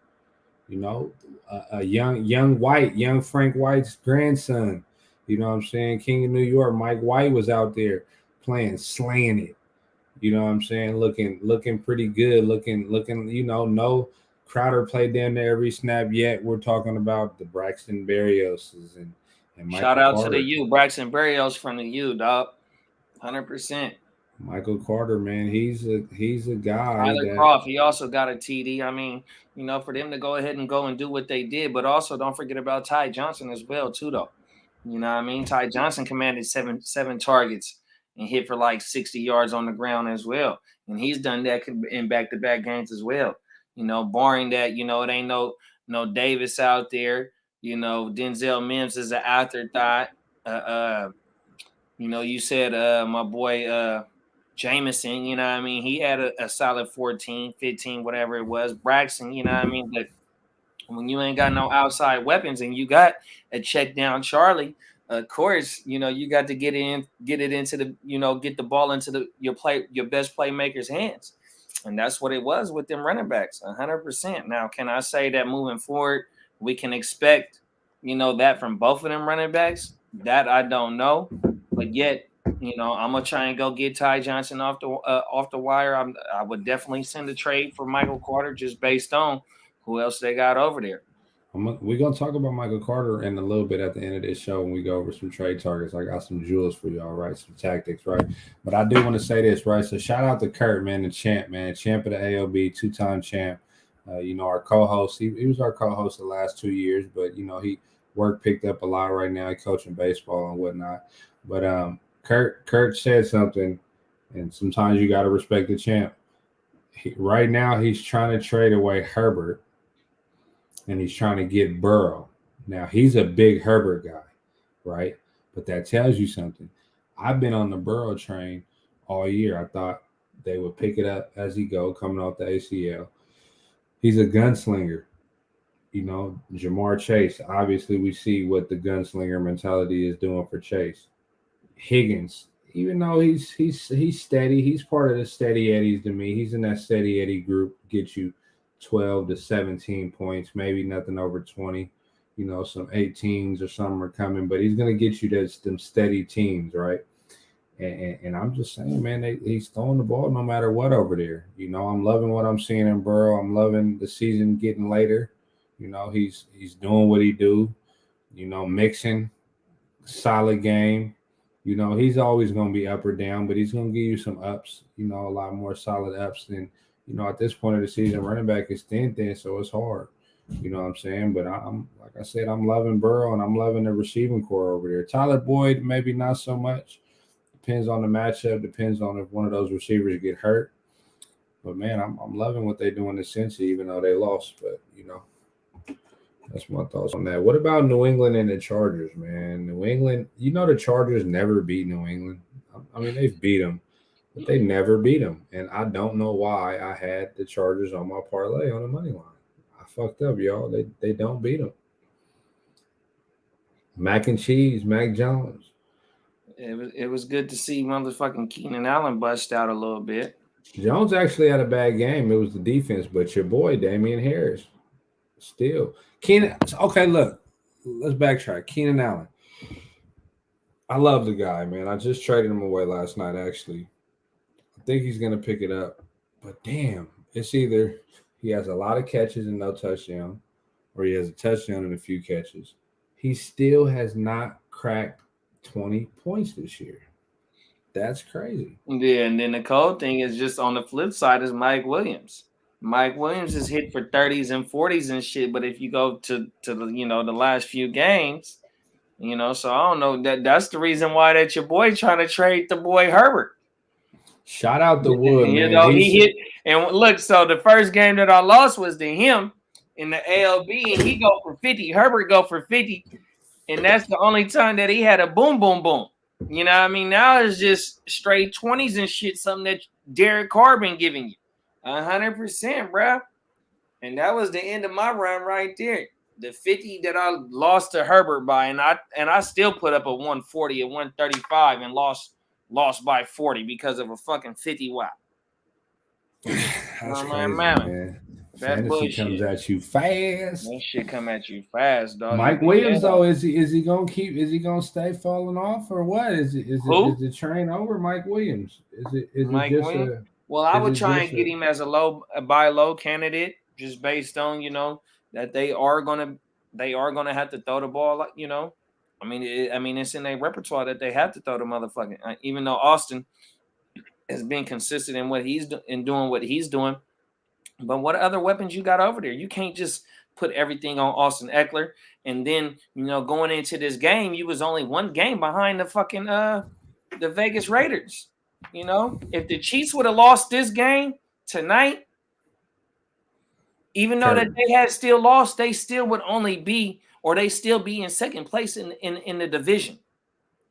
A young Frank White's grandson. You know what I'm saying? King of New York, Mike White was out there playing, slaying it. You know what I'm saying? Looking pretty good. Looking. No Crowder played down there every snap yet. We're talking about the Braxton Berrioses and Michael Shout out Carter. to the U, Braxton Berrios from the U, dog. 100%. Michael Carter, man, he's a guy. Tyler Croft, he also got a TD. I mean, for them to go ahead and go and do what they did, but also don't forget about Ty Johnson as well, too, though. You know what I mean? Ty Johnson commanded seven targets and hit for like 60 yards on the ground as well. And he's done that in back-to-back games as well. Barring that, it ain't no Davis out there. Denzel Mims is an afterthought. You said my boy Jameson, you know what I mean? He had a solid 14, 15, whatever it was. Braxton, you know what I mean? But when you ain't got no outside weapons and you got a check down Charlie, of course, you got to get it into the, get the ball into your best playmaker's hands. And that's what it was with them running backs, 100%. Now, can I say that moving forward, we can expect, that from both of them running backs? That I don't know. But yet, I'm gonna try and go get Ty Johnson off the wire. I would definitely send a trade for Michael Carter just based on who else they got over there. We're gonna talk about Michael Carter in a little bit at the end of this show when we go over some trade targets. I got some jewels for y'all, right? Some tactics, right? But I do want to say this, right? So shout out to Kurt, man, the champ, man, champ of the AOB, 2-time champ. Our co-host. He was our co-host the last 2 years, but he work picked up a lot right now, coaching baseball and whatnot. But Kurt said something, and sometimes you got to respect the champ. Right now, he's trying to trade away Herbert, and he's trying to get Burrow. Now, he's a big Herbert guy, right? But that tells you something. I've been on the Burrow train all year. I thought they would pick it up as he go, coming off the ACL. He's a gunslinger. Jamar Chase, obviously we see what the gunslinger mentality is doing for Chase. Higgins, even though he's steady, he's part of the steady Eddies to me. He's in that steady Eddie group, get you 12 to 17 points, maybe nothing over 20. Some 18s or something are coming, but he's going to get you them steady teams, right? And I'm just saying, man, he's throwing the ball no matter what over there. I'm loving what I'm seeing in Burrow. I'm loving the season getting later. He's doing what he do. Mixing, solid game. He's always going to be up or down, but he's going to give you some ups. A lot more solid ups than at this point of the season. Running back is thin, so it's hard. You know what I'm saying? But I'm like I said, I'm loving Burrow and I'm loving the receiving core over there. Tyler Boyd, maybe not so much. Depends on the matchup. Depends on if one of those receivers get hurt. But man, I'm loving what they're doing to Cincy, even though they lost. But that's my thoughts on that. What about New England and the Chargers, man? New England, the Chargers never beat New England. I mean, they've beat them, but they never beat them. And I don't know why I had the Chargers on my parlay on the money line. I fucked up, y'all. They don't beat them. Mac and cheese, Mac Jones. It was good to see motherfucking Keenan Allen bust out a little bit. Jones actually had a bad game. It was the defense, but your boy Damian Harris still. Keenan. Okay, look, let's backtrack. Keenan Allen. I love the guy, man. I just traded him away last night. Actually, I think he's gonna pick it up. But damn, it's either he has a lot of catches and no touchdown, or he has a touchdown and a few catches. he still has not cracked 20 points this year. That's crazy. Yeah, and then the cold thing is just on the flip side is Mike Williams. Mike Williams is hit for 30s and 40s and shit, but if you go to the the last few games, so I don't know that's the reason why that your boy trying to trade the boy Herbert. Shout out to Wood, man. He hit and look. So the first game that I lost was to him in the ALB, and he go for 50. Herbert go for 50, and that's the only time that he had a boom, boom, boom. You know what I mean? Now it's just straight 20s and shit, something that Derek Carr been giving you. 100%, bro. And that was the end of my run right there. The 50 that I lost to Herbert by, and I still put up a 140, a 135, and lost by 40 because of a fucking 50 watt. That's crazy, man. Fantasy comes at you fast. That shit come at you fast, dog. Mike Williams, though, is he gonna stay falling off or what? Is the train over Mike Williams? Is Mike Williams? Well, I would try and get him as a buy low candidate, just based on that they are gonna have to throw the ball. I mean it's in their repertoire that they have to throw the motherfucking. Even though Austin has been consistent in what he's doing what he's doing. But what other weapons you got over there? You can't just put everything on Austin Eckler. And then, going into this game, you was only one game behind the fucking the Vegas Raiders. If the Chiefs would have lost this game tonight, even though that they had still lost, they still would only be, or they still be in second place in the division.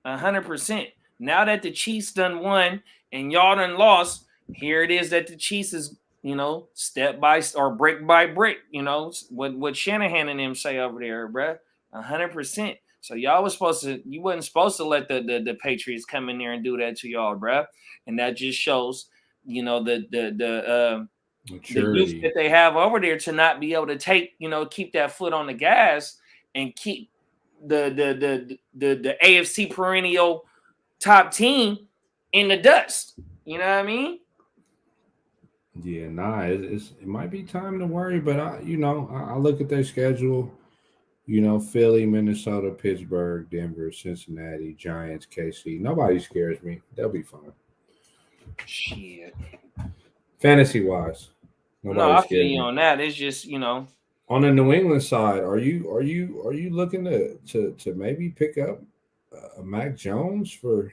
100%. Now that the Chiefs done won and y'all done lost, here it is that the Chiefs is step by or brick by brick, what Shanahan and them say over there, bruh. 100%. So you wasn't supposed to let the Patriots come in there and do that to y'all, bruh. And that just shows, the youth that they have over there to not be able to keep that foot on the gas and keep the AFC perennial top team in the dust. You know what I mean? Yeah, it might be time to worry, but I look at their schedule. Philly, Minnesota, Pittsburgh, Denver, Cincinnati, Giants, KC. Nobody scares me. They'll be fine. Shit. Fantasy wise, no, I feel you on that. It's just on the New England side, are you looking to maybe pick up a Mac Jones for?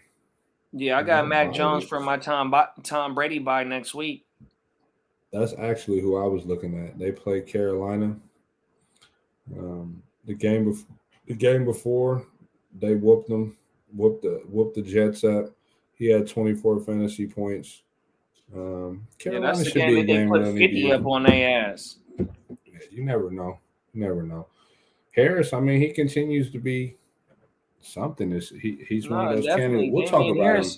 Yeah, I got Mac Jones for my Tom Brady bye next week. That's actually who I was looking at. They played Carolina. The game before, they whooped them, whooped the Jets up. He had 24 fantasy points. Carolina that's the game that they put 50 up on their ass. Yeah, you never know. Harris, he continues to be something. He's one of those candidates. We'll talk about him.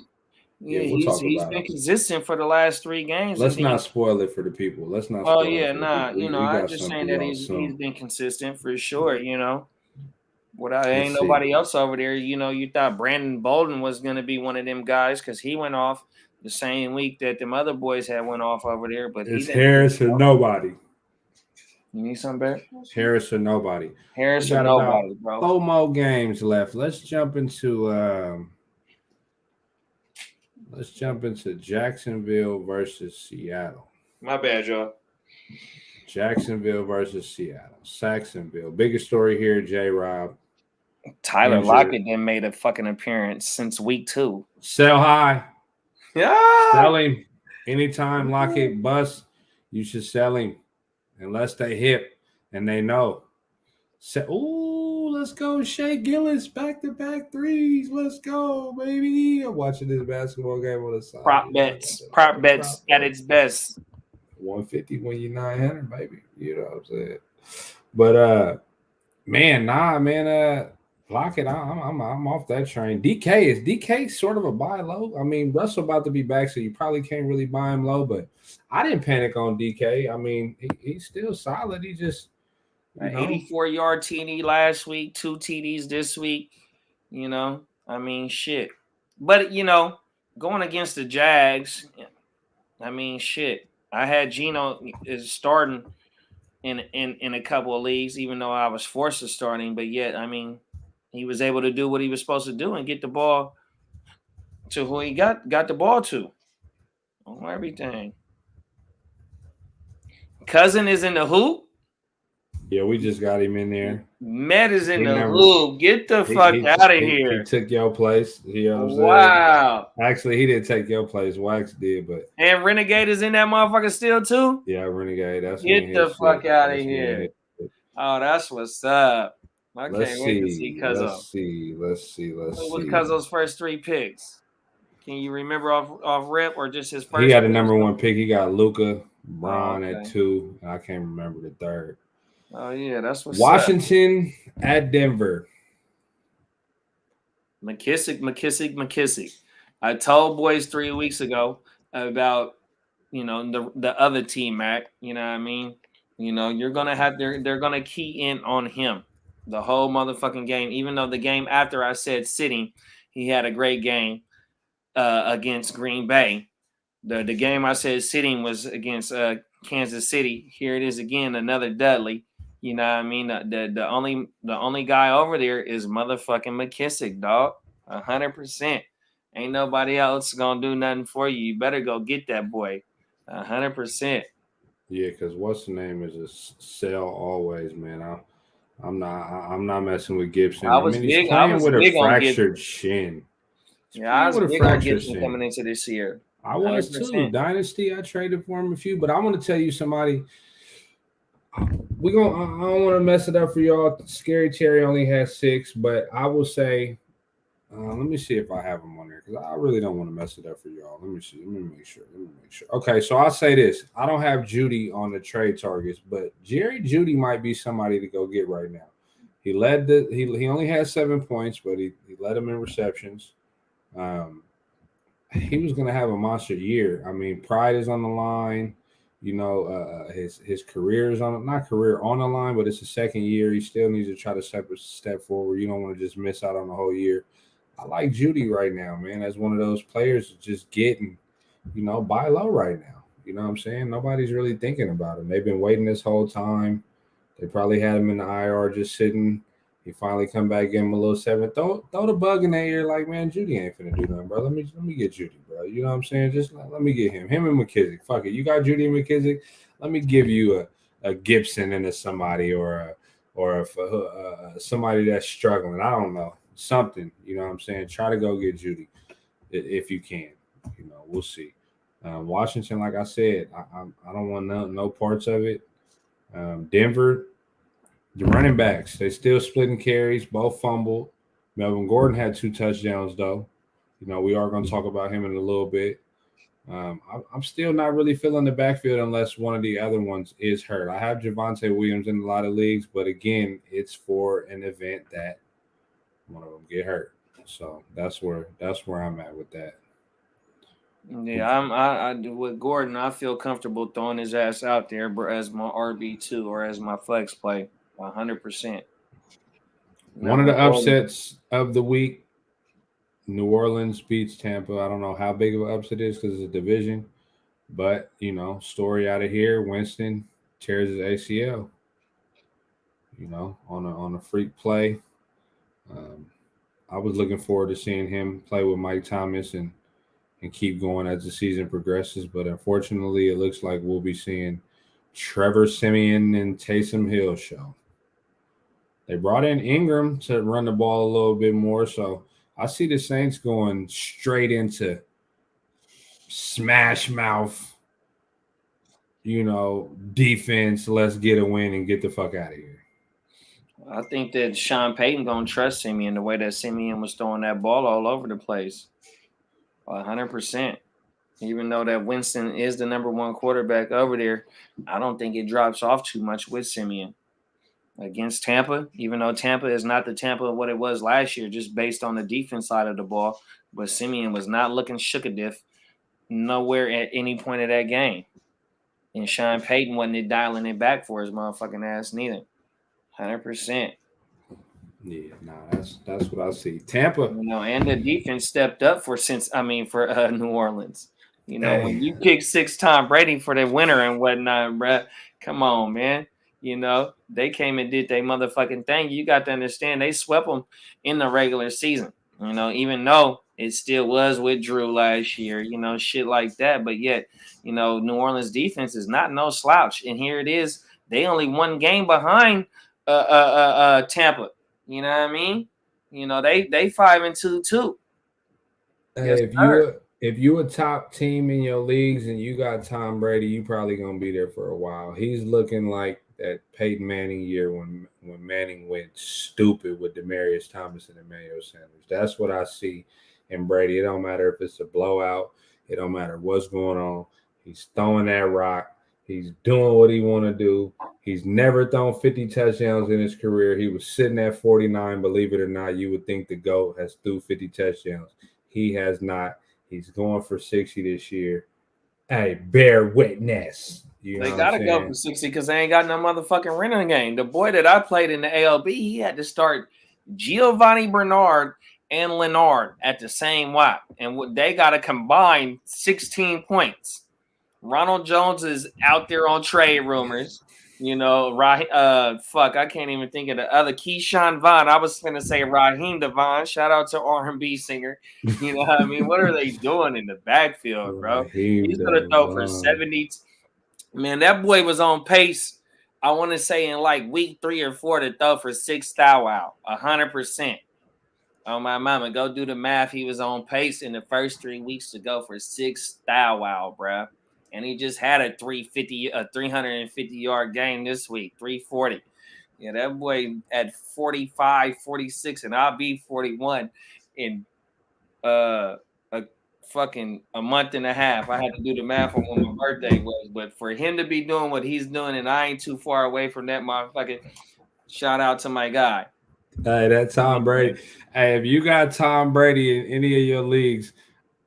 Yeah, he's been consistent for the last 3 games. Let's not spoil it for the people. Let's not. Oh yeah, I'm just saying that he's been consistent for sure. Ain't nobody else over there. You thought Brandon Bolden was gonna be one of them guys because he went off the same week that them other boys had went off over there. But it's Harris or nobody. You need something better? Harris or nobody. Harris or nobody, bro. 4 more games left. Let's jump into. Let's jump into Jacksonville versus Seattle. My bad, y'all. Jacksonville versus Seattle. Saxonville. Biggest story here, J-Rob. Tyler Lockett then made a fucking appearance since week 2. Sell high. Yeah. Sell him. Anytime Lockett busts, you should sell him. Unless they hip and they know. Let's go, Shea Gillis, back-to-back threes. Let's go, baby. I'm watching this basketball game on the side. Prop bets at its best. 150 when you're 900, baby. You know what I'm saying? But man, Lockett, I'm off that train. DK sort of a buy low. Russell about to be back, so you probably can't really buy him low. But I didn't panic on DK. He's still solid. He just. An 84-yard TD last week, 2 TDs this week. Shit. But, going against the Jags, shit. I had Geno is starting in a couple of leagues, even though I was forced to start him. But yet, he was able to do what he was supposed to do and get the ball to who he got the ball to on everything. Cousin is in the hoop. Yeah, we just got him in there. Met is in the hoop. Get the fuck out of here. He took your place. You know what I'm saying? Wow. Actually, he didn't take your place. Wax did, but and Renegade is in that motherfucker still too. Yeah, Renegade. That's get the fuck out of here. Oh, that's what's up. I can't wait to see Cuzzo. Let's see. What was Cuzzo's first 3 picks? Can you remember off rip or just his first? He got a number 1 pick. He got Luka, Bron at 2. I can't remember the third. Oh yeah, that's what's Washington at Denver. McKissick. I told boys 3 weeks ago about the other team, Mac. You know what I mean? You're gonna have they're gonna key in on him the whole motherfucking game. Even though the game after I said sitting, he had a great game against Green Bay. The game I said sitting was against Kansas City. Here it is again, another Dudley. You know what I mean? The only guy over there is motherfucking McKissick, dog. 100%. Ain't nobody else gonna do nothing for you. You better go get that boy. 100%. Yeah, because what's the name is a sell always, man. I'm not messing with Gibson. He's playing with a fractured shin. Yeah, I was big on Gibson coming into this year. I was too. Dynasty, I traded for him a few, but I want to tell you somebody. I don't want to mess it up for y'all. Scary Terry only has 6, but I will say, let me see if I have him on there because I really don't want to mess it up for y'all. Let me see. Let me make sure. Okay, so I'll say this: I don't have Judy on the trade targets, but Jerry Judy might be somebody to go get right now. He led he only has 7 points, but he led him in receptions. He was going to have a monster year. I mean, pride is on the line. His career is on the line, but it's the second year. He still needs to try to step forward. You don't want to just miss out on the whole year. I like Judy right now, man. As one of those players just getting, buy low right now. You know what I'm saying? Nobody's really thinking about him. They've been waiting this whole time. They probably had him in the IR just sitting. He finally come back, give him a little 7. Throw the bug in their ear like, man, Judy ain't finna do nothing, bro. Let me get Judy, bro. You know what I'm saying? Just let me get him. Him and McKissick. Fuck it. You got Judy and McKissick. Let me give you a Gibson into somebody or somebody that's struggling. I don't know. Something. You know what I'm saying? Try to go get Judy if you can. We'll see. Washington, like I said, I don't want no parts of it. Denver. The running backs, they still splitting carries, both fumbled. Melvin Gordon had 2 touchdowns, though. We are going to talk about him in a little bit. I'm still not really feeling the backfield unless one of the other ones is hurt. I have Javonte Williams in a lot of leagues, but again, it's for an event that one of them get hurt. So that's where I'm at with that. Yeah, I with Gordon. I feel comfortable throwing his ass out there as my RB2 or as my flex play. 100%. One of the upsets of the week, New Orleans beats Tampa. I don't know how big of an upset it is because it's a division, but story out of here, Winston tears his ACL. On a freak play. I was looking forward to seeing him play with Mike Thomas and keep going as the season progresses, but unfortunately, it looks like we'll be seeing Trevor Siemian and Taysom Hill show. They brought in Ingram to run the ball a little bit more, so I see the Saints going straight into smash mouth, defense. Let's get a win and get the fuck out of here. I think that Sean Payton gonna trust Siemian the way that Siemian was throwing that ball all over the place. 100%. Even though that Winston is the number 1 quarterback over there, I don't think it drops off too much with Siemian. Against Tampa, even though Tampa is not the Tampa of what it was last year, just based on the defense side of the ball, but Siemian was not looking shookadiff nowhere at any point of that game. And Sean Payton wasn't dialing it back for his motherfucking ass neither. 100%. Yeah, that's what I see. Tampa, and the defense stepped up for New Orleans. When you pick 6 Tom Brady for the winner and whatnot, bruh, come on, man. You know, they came and did their motherfucking thing. You got to understand, they swept them in the regular season. You know, even though it still was with Drew last year, you know, shit like that. But yet, you know, New Orleans defense is not no slouch. And here it is. They only one game behind Tampa. You know what I mean? You know, they 5-2 too. Yes, Hey, sir. if you a top team in your leagues and you got Tom Brady, you probably gonna be there for a while. He's looking like that Peyton Manning year when Manning went stupid with Demaryius Thomas and Emmanuel Sanders. That's what I see in Brady. It don't matter if it's a blowout. It don't matter what's going on. He's throwing that rock. He's doing what he want to do. He's never thrown 50 touchdowns in his career. He was sitting at 49. Believe it or not, you would think the GOAT has threw 50 touchdowns. He has not. He's going for 60 this year. Hey, bear witness. You know They what I'm gotta go saying? for 60 because they ain't got no motherfucking running game. The boy that I played in the ALB, he had to start Giovanni Bernard and Leonard at the same WAP. And they got to combine 16 points. Ronald Jones is out there on trade rumors. You know, fuck, I can't even think of the other Keyshawn Vaughn. I was gonna say Raheem Devon. Shout out to R&B singer. You know what I mean? What are they doing in the backfield, bro? Raheem He's gonna throw for Devon. 70. Man, that boy was on pace. I want to say in like week 3 or 4 to throw for 6 thou out, 100%. Oh my mama, go do the math. He was on pace in the first 3 weeks to go for 6 thou out, bruh. And he just had a 350-yard game this week, 340. Yeah, that boy at 45, 46, and I'll be 41 in a fucking a month and a half. I had to do the math on when my birthday was, but for him to be doing what he's doing, and I ain't too far away from that motherfucking shout out to my guy. Hey, that Tom Brady. Hey, if you got Tom Brady in any of your leagues,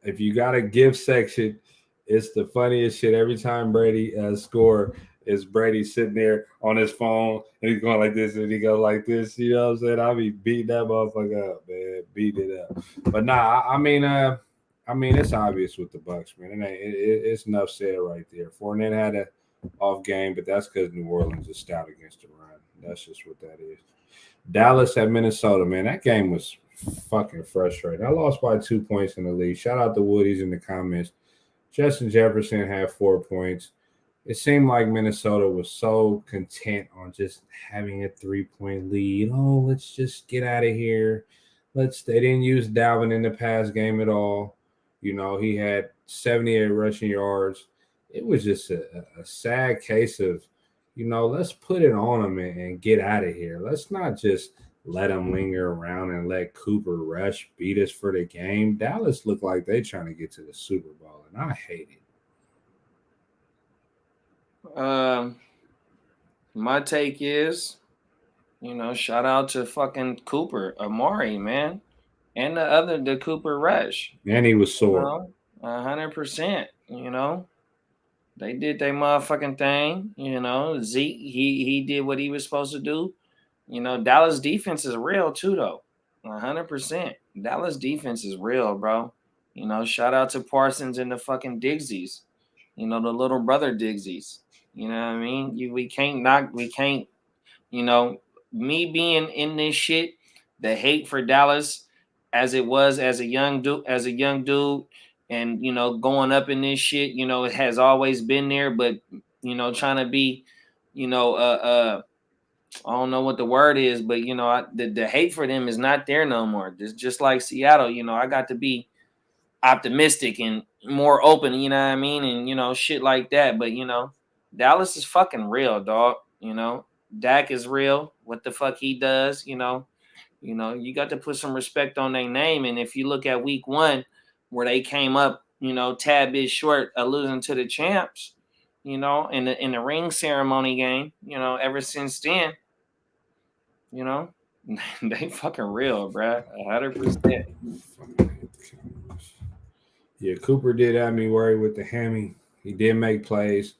if you got a gift section, it's the funniest shit. Every time Brady score, is Brady sitting there on his phone and he's going like this and he goes like this. You know what I'm saying? I'll be beating that motherfucker up, man. Beating it up. But nah, I mean, it's obvious with the Bucks, man. It's enough said right there. Fournette had a off game, but that's because New Orleans is stout against the run. That's just what that is. Dallas at Minnesota, man. That game was fucking frustrating. I lost by 2 points in the lead. Shout out to Woodies in the comments. Justin Jefferson had 4 points. It seemed like Minnesota was so content on just having a 3-point lead. Oh, let's just get out of here. They didn't use Dalvin in the pass game at all. You know, he had 78 rushing yards. It was just a sad case of, you know, let's put it on them and get out of here. Let's not just let them linger around and let Cooper Rush beat us for the game. Dallas looked like they trying to get to the Super Bowl, and I hate it. My take is, you know, shout out to fucking Cooper Amari, man, and the Cooper Rush. And he was sore. You know, 100%. You know, they did their motherfucking thing. You know, Zeke, he did what he was supposed to do. You know, Dallas defense is real too, though. 100%. Dallas defense is real, bro. You know, shout out to Parsons and the fucking Digsies. You know, the little brother Digsies. You know what I mean? We can't, you know, me being in this shit, the hate for Dallas as it was as a young dude, and you know, going up in this shit, you know, it has always been there, but you know, trying to be, you know, I don't know what the word is, but you know, the hate for them is not there no more. Just like Seattle, you know, I got to be optimistic and more open, you know what I mean, and you know, shit like that. But you know, Dallas is fucking real, dog. You know, Dak is real. What the fuck he does, you know, you got to put some respect on their name. And if you look at week 1, where they came up, you know, tad bit short of losing to the champs, you know, in the ring ceremony game, you know, ever since then, you know, they fucking real, bruh. 100%. Yeah, Cooper did have me worried with the hammy. He did make plays.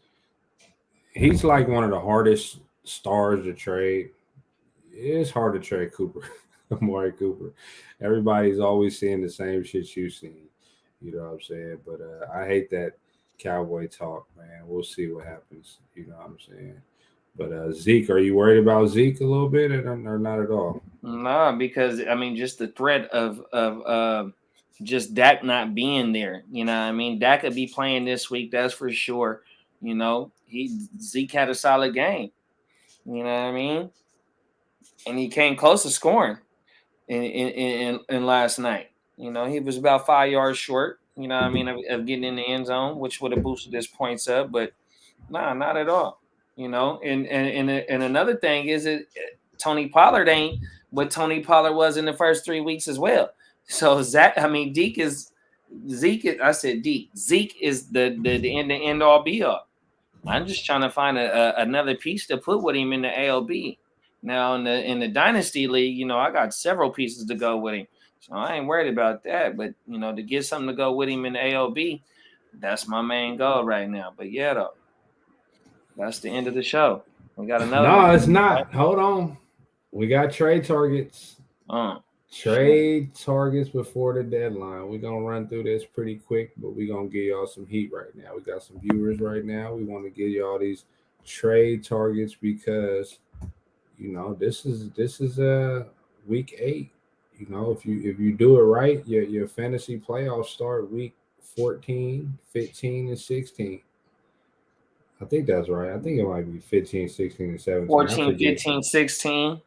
He's like one of the hardest stars to trade. It's hard to trade Cooper, Amari Cooper. Everybody's always seeing the same shit you've seen. You know what I'm saying? But I hate that cowboy talk, man. We'll see what happens. You know what I'm saying? But Zeke, are you worried about Zeke a little bit or not at all? Nah, because I mean, just the threat of just Dak not being there. You know, what I mean, Dak could be playing this week. That's for sure. You know, Zeke had a solid game. You know what I mean, and he came close to scoring in last night. You know, he was about 5 yards short. You know what I mean, of getting in the end zone, which would have boosted his points up. But nah, not at all. You know, and another thing is that Tony Pollard ain't what Tony Pollard was in the first 3 weeks as well. So Zeke is Zeke is the end all be all. I'm just trying to find another piece to put with him in the ALB. Now in the dynasty league, you know, I got several pieces to go with him, so I ain't worried about that. But you know, to get something to go with him in the ALB, that's my main goal right now. But yeah, though, that's the end of the show. We got another No, one. it's not. Hold on. We got trade targets. Trade targets before the deadline. We're going to run through this pretty quick, but we're going to give y'all some heat right now. We got some viewers right now. We want to give y'all these trade targets because, you know, this is week 8. You know, if you do it right, your fantasy playoffs start week 14, 15, and 16. I think that's right. I think it might be 15, 16, and 17. 14, 15, 16.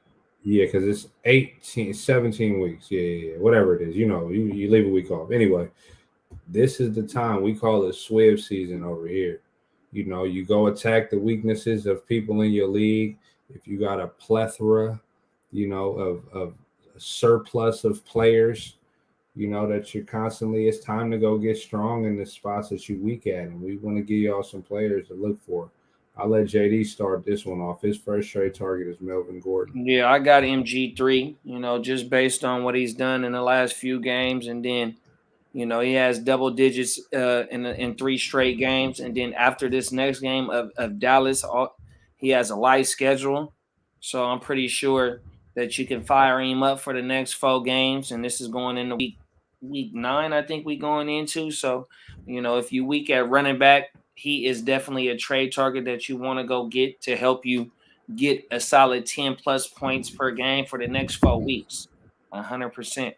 Yeah, because it's 18, 17 weeks. Yeah. Whatever it is. You know, you leave a week off. Anyway, this is the time we call it Swift season over here. You know, you go attack the weaknesses of people in your league. If you got a plethora, you know, of a surplus of players, you know, that you're constantly, it's time to go get strong in the spots that you're weak at. And we want to give y'all some players to look for. I'll let JD start this one off. His first trade target is Melvin Gordon. Yeah, I got MG3, you know, just based on what he's done in the last few games. And then, you know, he has double digits in 3 straight games. And then after this next game of Dallas, he has a light schedule. So I'm pretty sure that you can fire him up for the next 4 games. And this is going into week 9, I think we going into. So, you know, if you weak at running back, he is definitely a trade target that you want to go get to help you get a solid 10 plus points per game for the next 4 weeks. 100%.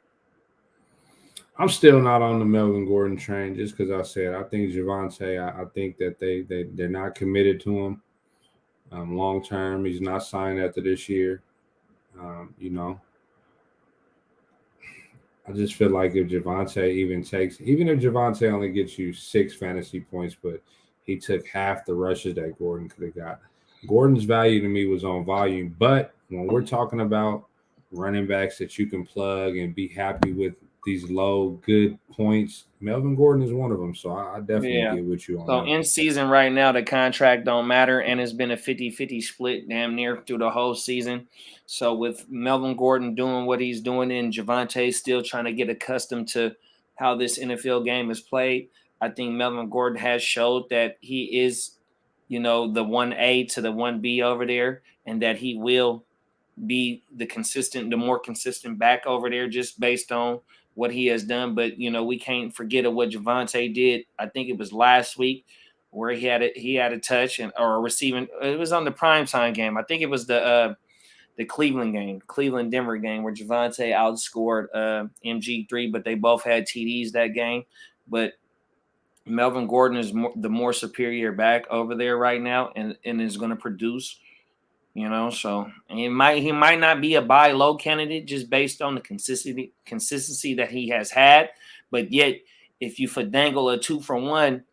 I'm still not on the Melvin Gordon train just because I said I think Javonte, I think that they're not committed to him long term. He's not signed after this year. You know, I just feel like if Javonte even if Javonte only gets you 6 fantasy points, but he took half the rushes that Gordon could have got. Gordon's value to me was on volume, but when we're talking about running backs that you can plug and be happy with these low, good points, Melvin Gordon is one of them. So I definitely get with you on so that. In season right now, the contract don't matter, and it's been a 50-50 split damn near through the whole season. So with Melvin Gordon doing what he's doing and Javonte still trying to get accustomed to how this NFL game is played, I think Melvin Gordon has showed that he is, you know, the 1A to the 1B over there, and that he will be the more consistent back over there just based on what he has done. But, you know, we can't forget of what Javonte did. I think it was last week where he had a touch or receiving. It was on the primetime game. I think it was the Cleveland Denver game where Javonte outscored MG3, but they both had TDs that game. But Melvin Gordon is the more superior back over there right now and is going to produce. You know, so he might not be a buy low candidate just based on the consistency that he has had, but yet if you dangle a 2-for-1,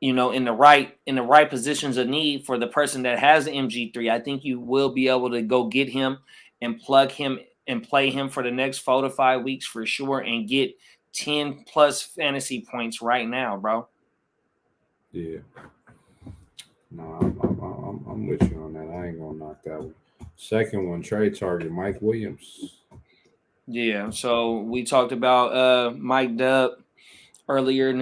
you know, in the right positions of need for the person that has the MG3, I think you will be able to go get him and plug him and play him for the next 4 to 5 weeks for sure and get 10 plus fantasy points right now, bro. Yeah. No, I'm with you on that. I ain't gonna knock that one. Second one, trade target, Mike Williams. Yeah, so we talked about Mike Dub earlier in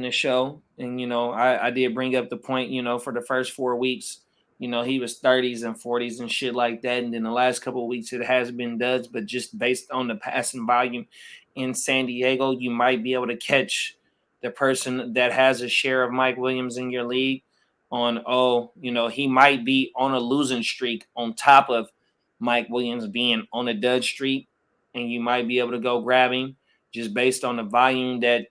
the show, and you know I did bring up the point, you know, for the first 4 weeks, you know, he was 30s and 40s and shit like that, and then the last couple of weeks it has been duds, but just based on the passing volume in San Diego, you might be able to catch the person that has a share of Mike Williams in your league on, he might be on a losing streak on top of Mike Williams being on a dud streak, and you might be able to go grab him just based on the volume that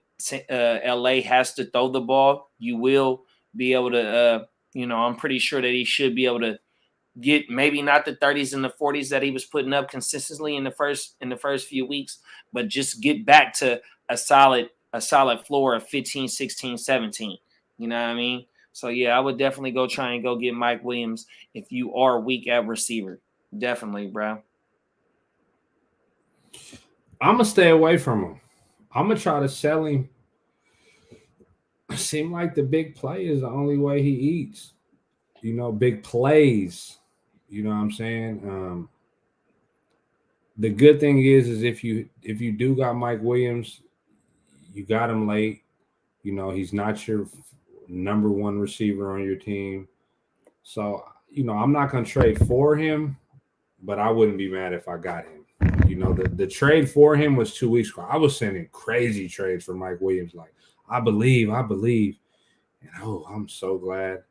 LA has to throw the ball. You will be able to, I'm pretty sure that he should be able to get maybe not the 30s and the 40s that he was putting up consistently in the first few weeks, but just get back to a solid floor of 15, 16, 17. You know what I mean? So yeah, I would definitely go try and go get Mike Williams if you are weak at receiver. Definitely, bro. I'm gonna stay away from him. I'm gonna try to sell him. Seem like the big play is the only way he eats. Big plays. You know what I'm saying? The good thing is if you do got Mike Williams, you got him late. He's not your number one receiver on your team. So, I'm not going to trade for him, but I wouldn't be mad if I got him. The trade for him was 2 weeks ago. I was sending crazy trades for Mike Williams. Like, I believe. And, I'm so glad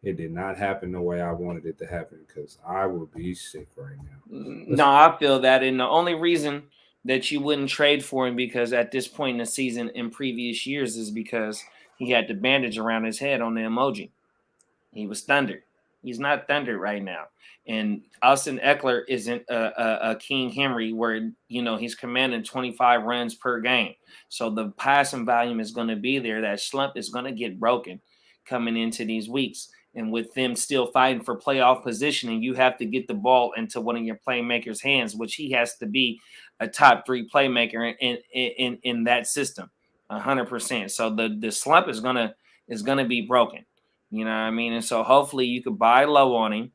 it did not happen the way I wanted it to happen, because I would be sick right now. No, I feel that. And the only reason that you wouldn't trade for him, because at this point in the season in previous years, is because he had the bandage around his head on the emoji. He was thundered. He's not thundered right now. And Austin Eckler isn't a King Henry where, he's commanding 25 runs per game. So the passing volume is going to be there. That slump is going to get broken coming into these weeks. And with them still fighting for playoff positioning, you have to get the ball into one of your playmakers' hands, which he has to be a top 3 playmaker in that system, 100%. So the slump is gonna be broken. You know what I mean? And so hopefully you could buy low on him.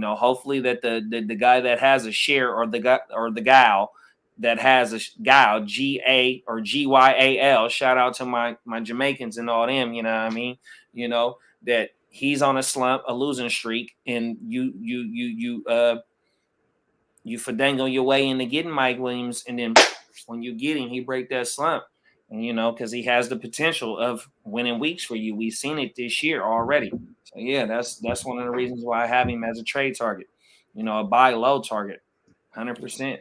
Hopefully that the guy that has a share, or the gal that has a gal, G-A or G-Y-A-L, shout out to my Jamaicans and all them, you know what I mean? That he's on a slump, a losing streak, and you fandangle your way into getting Mike Williams, and then when you get him, he break that slump, and because he has the potential of winning weeks for you. We've seen it this year already. So yeah, that's one of the reasons why I have him as a trade target, a buy low target, 100%.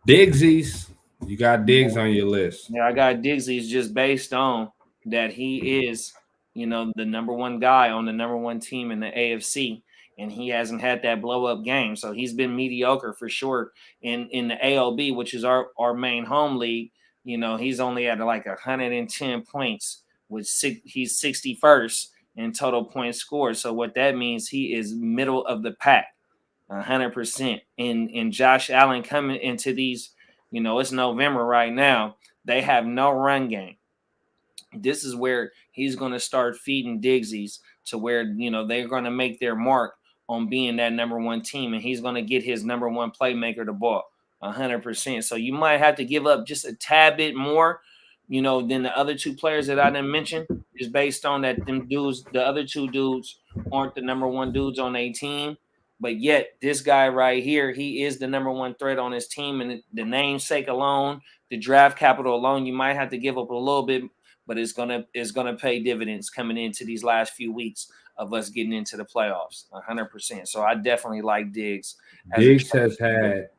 Digsies, you got Diggs on your list. Yeah, I got Digsies just based on that he is, the number one guy on the number one team in the AFC, and he hasn't had that blow up game. So he's been mediocre for sure in the ALB, which is our main home league. He's only at like 110 points he's 61st in total points scored. So what that means, he is middle of the pack, 100%. And Josh Allen coming into these, it's November right now. They have no run game. This is where he's going to start feeding Digsies to where, they're going to make their mark on being that number one team, and he's going to get his number one playmaker the ball 100%. So you might have to give up just a tad bit more, than the other 2 players that I didn't mention, just based on that the other 2 dudes aren't the number one dudes on their team. But yet this guy right here, he is the number one threat on his team, and the namesake alone, the draft capital alone, you might have to give up a little bit, but it's gonna pay dividends coming into these last few weeks of us getting into the playoffs, 100%. So I definitely like Diggs. Diggs has had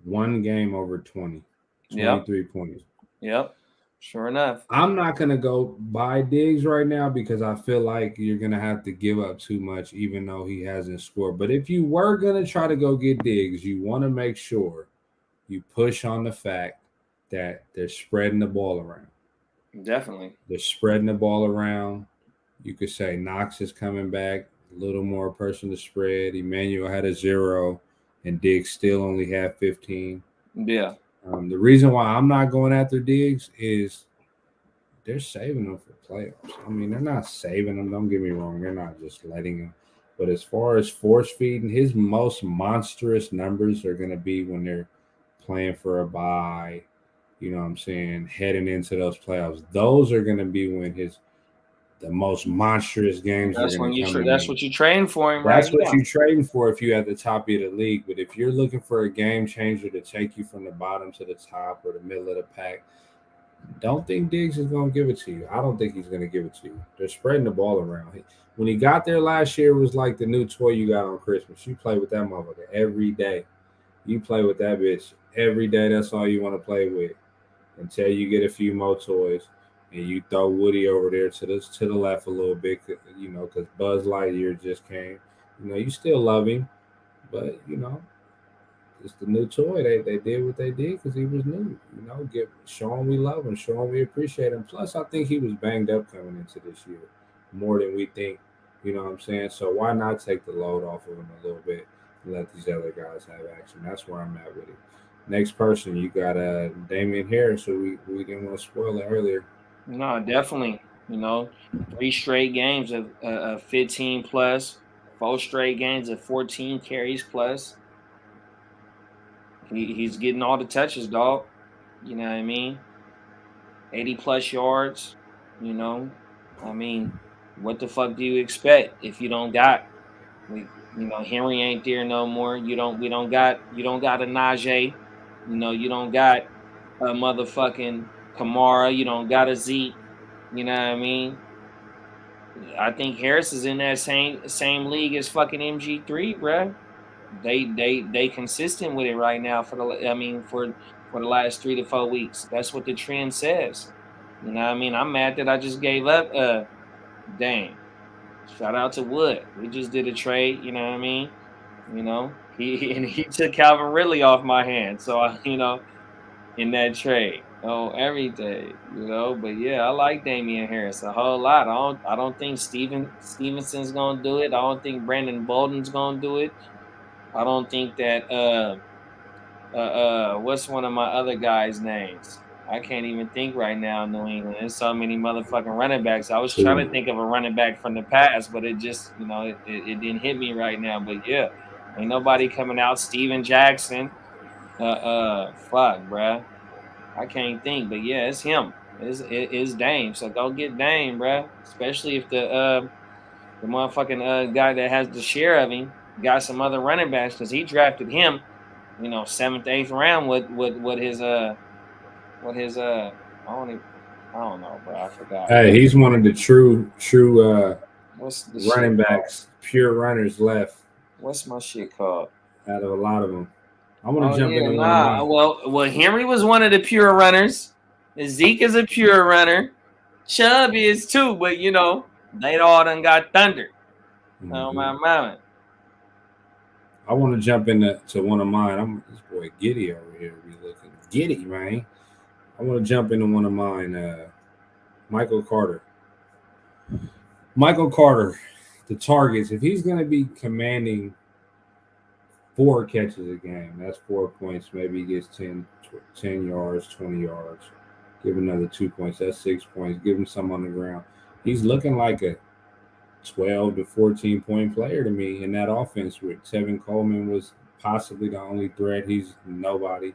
one game over 23 points. Yep. Sure enough. I'm not going to go buy Diggs right now because I feel like you're going to have to give up too much, even though he hasn't scored. But if you were going to try to go get Diggs, you want to make sure you push on the fact that they're spreading the ball around. Definitely. They're spreading the ball around. You could say Knox is coming back, a little more person to spread. Emmanuel had a 0, and Diggs still only had 15. Yeah. The reason why I'm not going after Diggs is they're saving them for playoffs. I mean, they're not saving them. Don't get me wrong. They're not just letting him. But as far as force feeding, his most monstrous numbers are going to be when they're playing for a bye, you know what I'm saying, heading into those playoffs. Those are going to be when the most monstrous games that's are going to come in. That's what you're trading for him. That's what you're trading for if you're at the top of the league. But if you're looking for a game changer to take you from the bottom to the top or the middle of the pack, Don't think Diggs is going to give it to you. I don't think he's going to give it to you. They're spreading the ball around. When he got there last year, it was like the new toy you got on Christmas. You play with that motherfucker every day. You play with that bitch every day. That's all you want to play with until you get a few more toys and you throw Woody over there to the left a little bit, because Buzz Lightyear just came. You still love him, but it's the new toy. They did what they did because he was new. Show him we love him, show him we appreciate him. Plus, I think he was banged up coming into this year more than we think. You know what I'm saying? So why not take the load off of him a little bit and let these other guys have action? That's where I'm at with it. Next person, you got Damian Harris, who we didn't want to spoil it earlier. No, definitely. 3 straight games of 15 plus, 4 straight games of 14 carries plus. He's getting all the touches, dog. You know what I mean? 80 plus yards. I mean, what the fuck do you expect if you don't got Henry ain't there no more. We don't got a Najee. You don't got a motherfucking Kamara. You don't got a Zeke. You know what I mean? I think Harris is in that same league as fucking MG3, bruh. They consistent with it right now for the last 3 to 4 weeks. That's what the trend says. You know what I mean? I'm mad that I just gave up Dame. Shout out to Wood. We just did a trade, you know what I mean? He took Calvin Ridley off my hand. So in that trade. Oh, everything, But yeah, I like Damian Harris a whole lot. I don't think Stevenson's gonna do it. I don't think Brandon Bolden's gonna do it. I don't think that what's one of my other guys' names? I can't even think right now in New England. There's so many motherfucking running backs. I was trying to think of a running back from the past, but it just, it didn't hit me right now. But yeah, ain't nobody coming out. Steven Jackson. Fuck, bruh. I can't think, but yeah, it's him. It's Dame. So go get Dame, bruh. Especially if the motherfucking guy that has the share of him got some other running backs because he drafted him, 7th, 8th round with his I don't know, bro. I forgot. Hey, he's one of the true What's the running shit backs, pure runners left What's my shit called? out of a lot of them. I want to jump Yeah, into one of nah. mine. Well, Henry was one of the pure runners. Zeke is a pure runner. Chubb is too, but they all done got thundered. Oh my mama. I want to jump into one of mine. I'm this boy Giddy over here. Be looking giddy, man. I want to jump into one of mine. Michael Carter. Michael Carter, the targets. If he's going to be commanding 4 catches a game, that's 4 points. Maybe he gets 10 yards, 20 yards. Give another 2 points. That's 6 points. Give him some on the ground. He's looking like a 12 to 14 point player to me in that offense. With Tevin Coleman was possibly the only threat. He's nobody.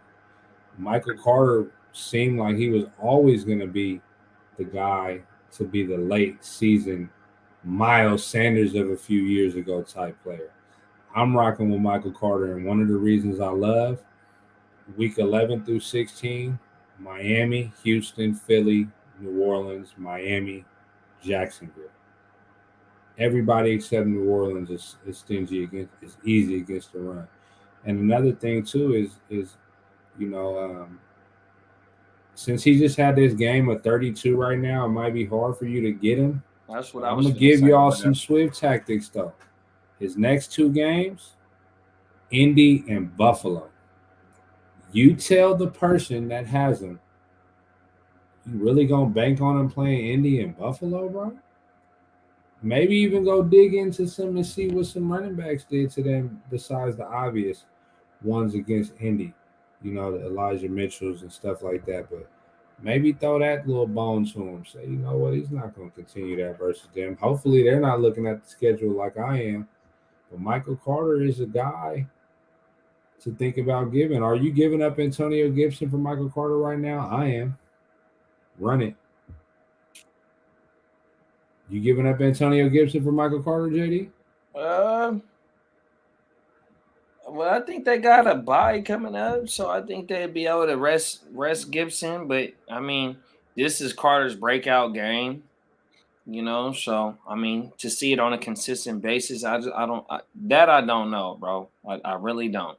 Michael Carter seemed like he was always going to be the guy to be the late season Miles Sanders of a few years ago type player. I'm rocking with Michael Carter, and one of the reasons I love week 11 through 16, Miami, Houston, Philly, New Orleans, Miami, Jacksonville. Everybody except New Orleans is stingy is easy against the run. And another thing too is since he just had this game of 32 right now, it might be hard for you to get him. That's what I'm I was gonna give say, y'all brother. some Swift tactics though. His next 2 games, Indy and Buffalo. You tell the person that has him, you really gonna bank on him playing Indy and Buffalo, bro? Maybe even go dig into some and see what some running backs did to them besides the obvious ones against Indy, the Elijah Mitchells and stuff like that. But maybe throw that little bone to him. Say, you know what, he's not going to continue that versus them. Hopefully they're not looking at the schedule like I am. But Michael Carter is a guy to think about giving. Are you giving up Antonio Gibson for Michael Carter right now? I am. Run it. You giving up Antonio Gibson for Michael Carter, JD? Well, I think they got a bye coming up, so I think they'd be able to rest Gibson. But I mean, this is Carter's breakout game. You know, so I mean, to see it on a consistent basis, I don't know, bro. I really don't.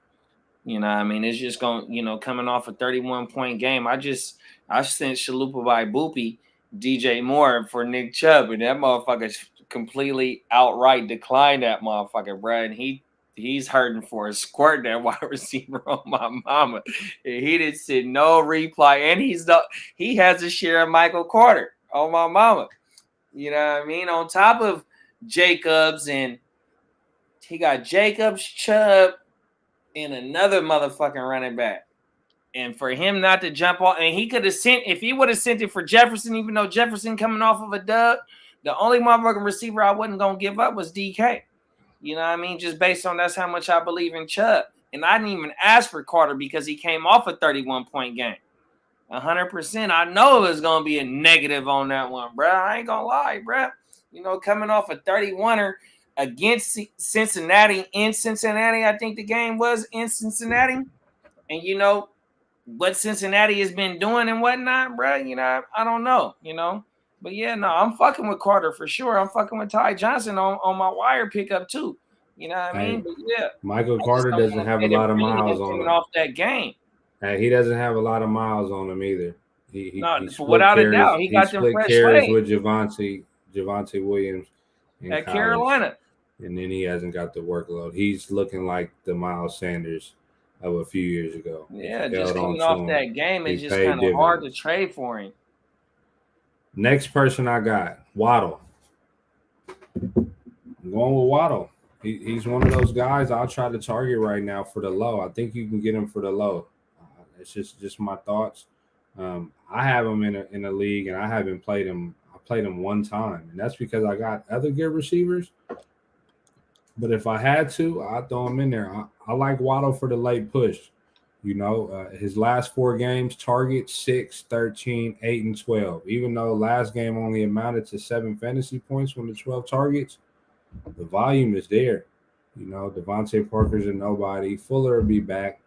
You know, I mean, it's just going, coming off a 31-point game. I sent Shalupa by Boopy, DJ Moore for Nick Chubb, and that motherfucker completely outright declined that motherfucker, bro. And he's hurting for a squirt, that wide receiver on my mama. And he didn't send no reply, and he has a share of Michael Carter on my mama. You know what I mean? On top of Jacobs, and he got Jacobs, Chubb, and another motherfucking running back. And for him not to jump off, and he could have sent, if he would have sent it for Jefferson, even though Jefferson coming off of a dub, the only motherfucking receiver I wasn't going to give up was DK. You know what I mean? Just based on that's how much I believe in Chubb. And I didn't even ask for Carter because he came off a 31-point game. 100%. I know it's going to be a negative on that one, bro. I ain't going to lie, bro. You know, coming off a 31er against Cincinnati in Cincinnati, I think the game was in Cincinnati. And, you know, what Cincinnati has been doing and whatnot, bro, you know, I don't know, you know. But, yeah, no, I'm fucking with Carter for sure. I'm fucking with Ty Johnson on my wire pickup, too. You know what I mean? But, yeah. Michael Carter doesn't have a lot of miles on him. Off that game. He doesn't have a lot of miles on him either. He without a doubt, he got them fresh carries with Javonte Williams at Carolina, and then he hasn't got the workload. He's looking like the Miles Sanders of a few years ago. Yeah, just coming off that game, it's just kind of hard to trade for him. Next person I got, Waddle. I'm going with Waddle. He's one of those guys I'll try to target right now for the low. I think you can get him for the low. It's just my thoughts. I have him in a league, and I haven't played him. I played him one time, and that's because I got other good receivers. But if I had to, I'd throw him in there. I like Waddle for the late push. You know, his last 4 games, target 6, 13, 8, and 12. Even though last game only amounted to 7 fantasy points from the 12 targets, the volume is there. You know, Devontae Parker's a nobody. Fuller will be back.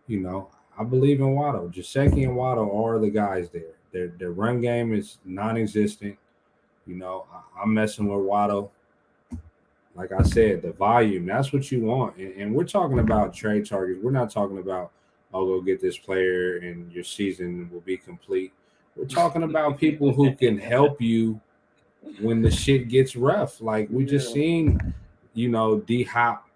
You know, I believe in Waddle. Gesicki and Waddle are the guys there. Their run game is non-existent. You know, I'm messing with Waddle. Like I said, the volume, that's what you want. And we're talking about trade targets. We're not talking about, go get this player and your season will be complete. We're talking about people who can help you when the shit gets rough. Like we just seen, you know, D-Hop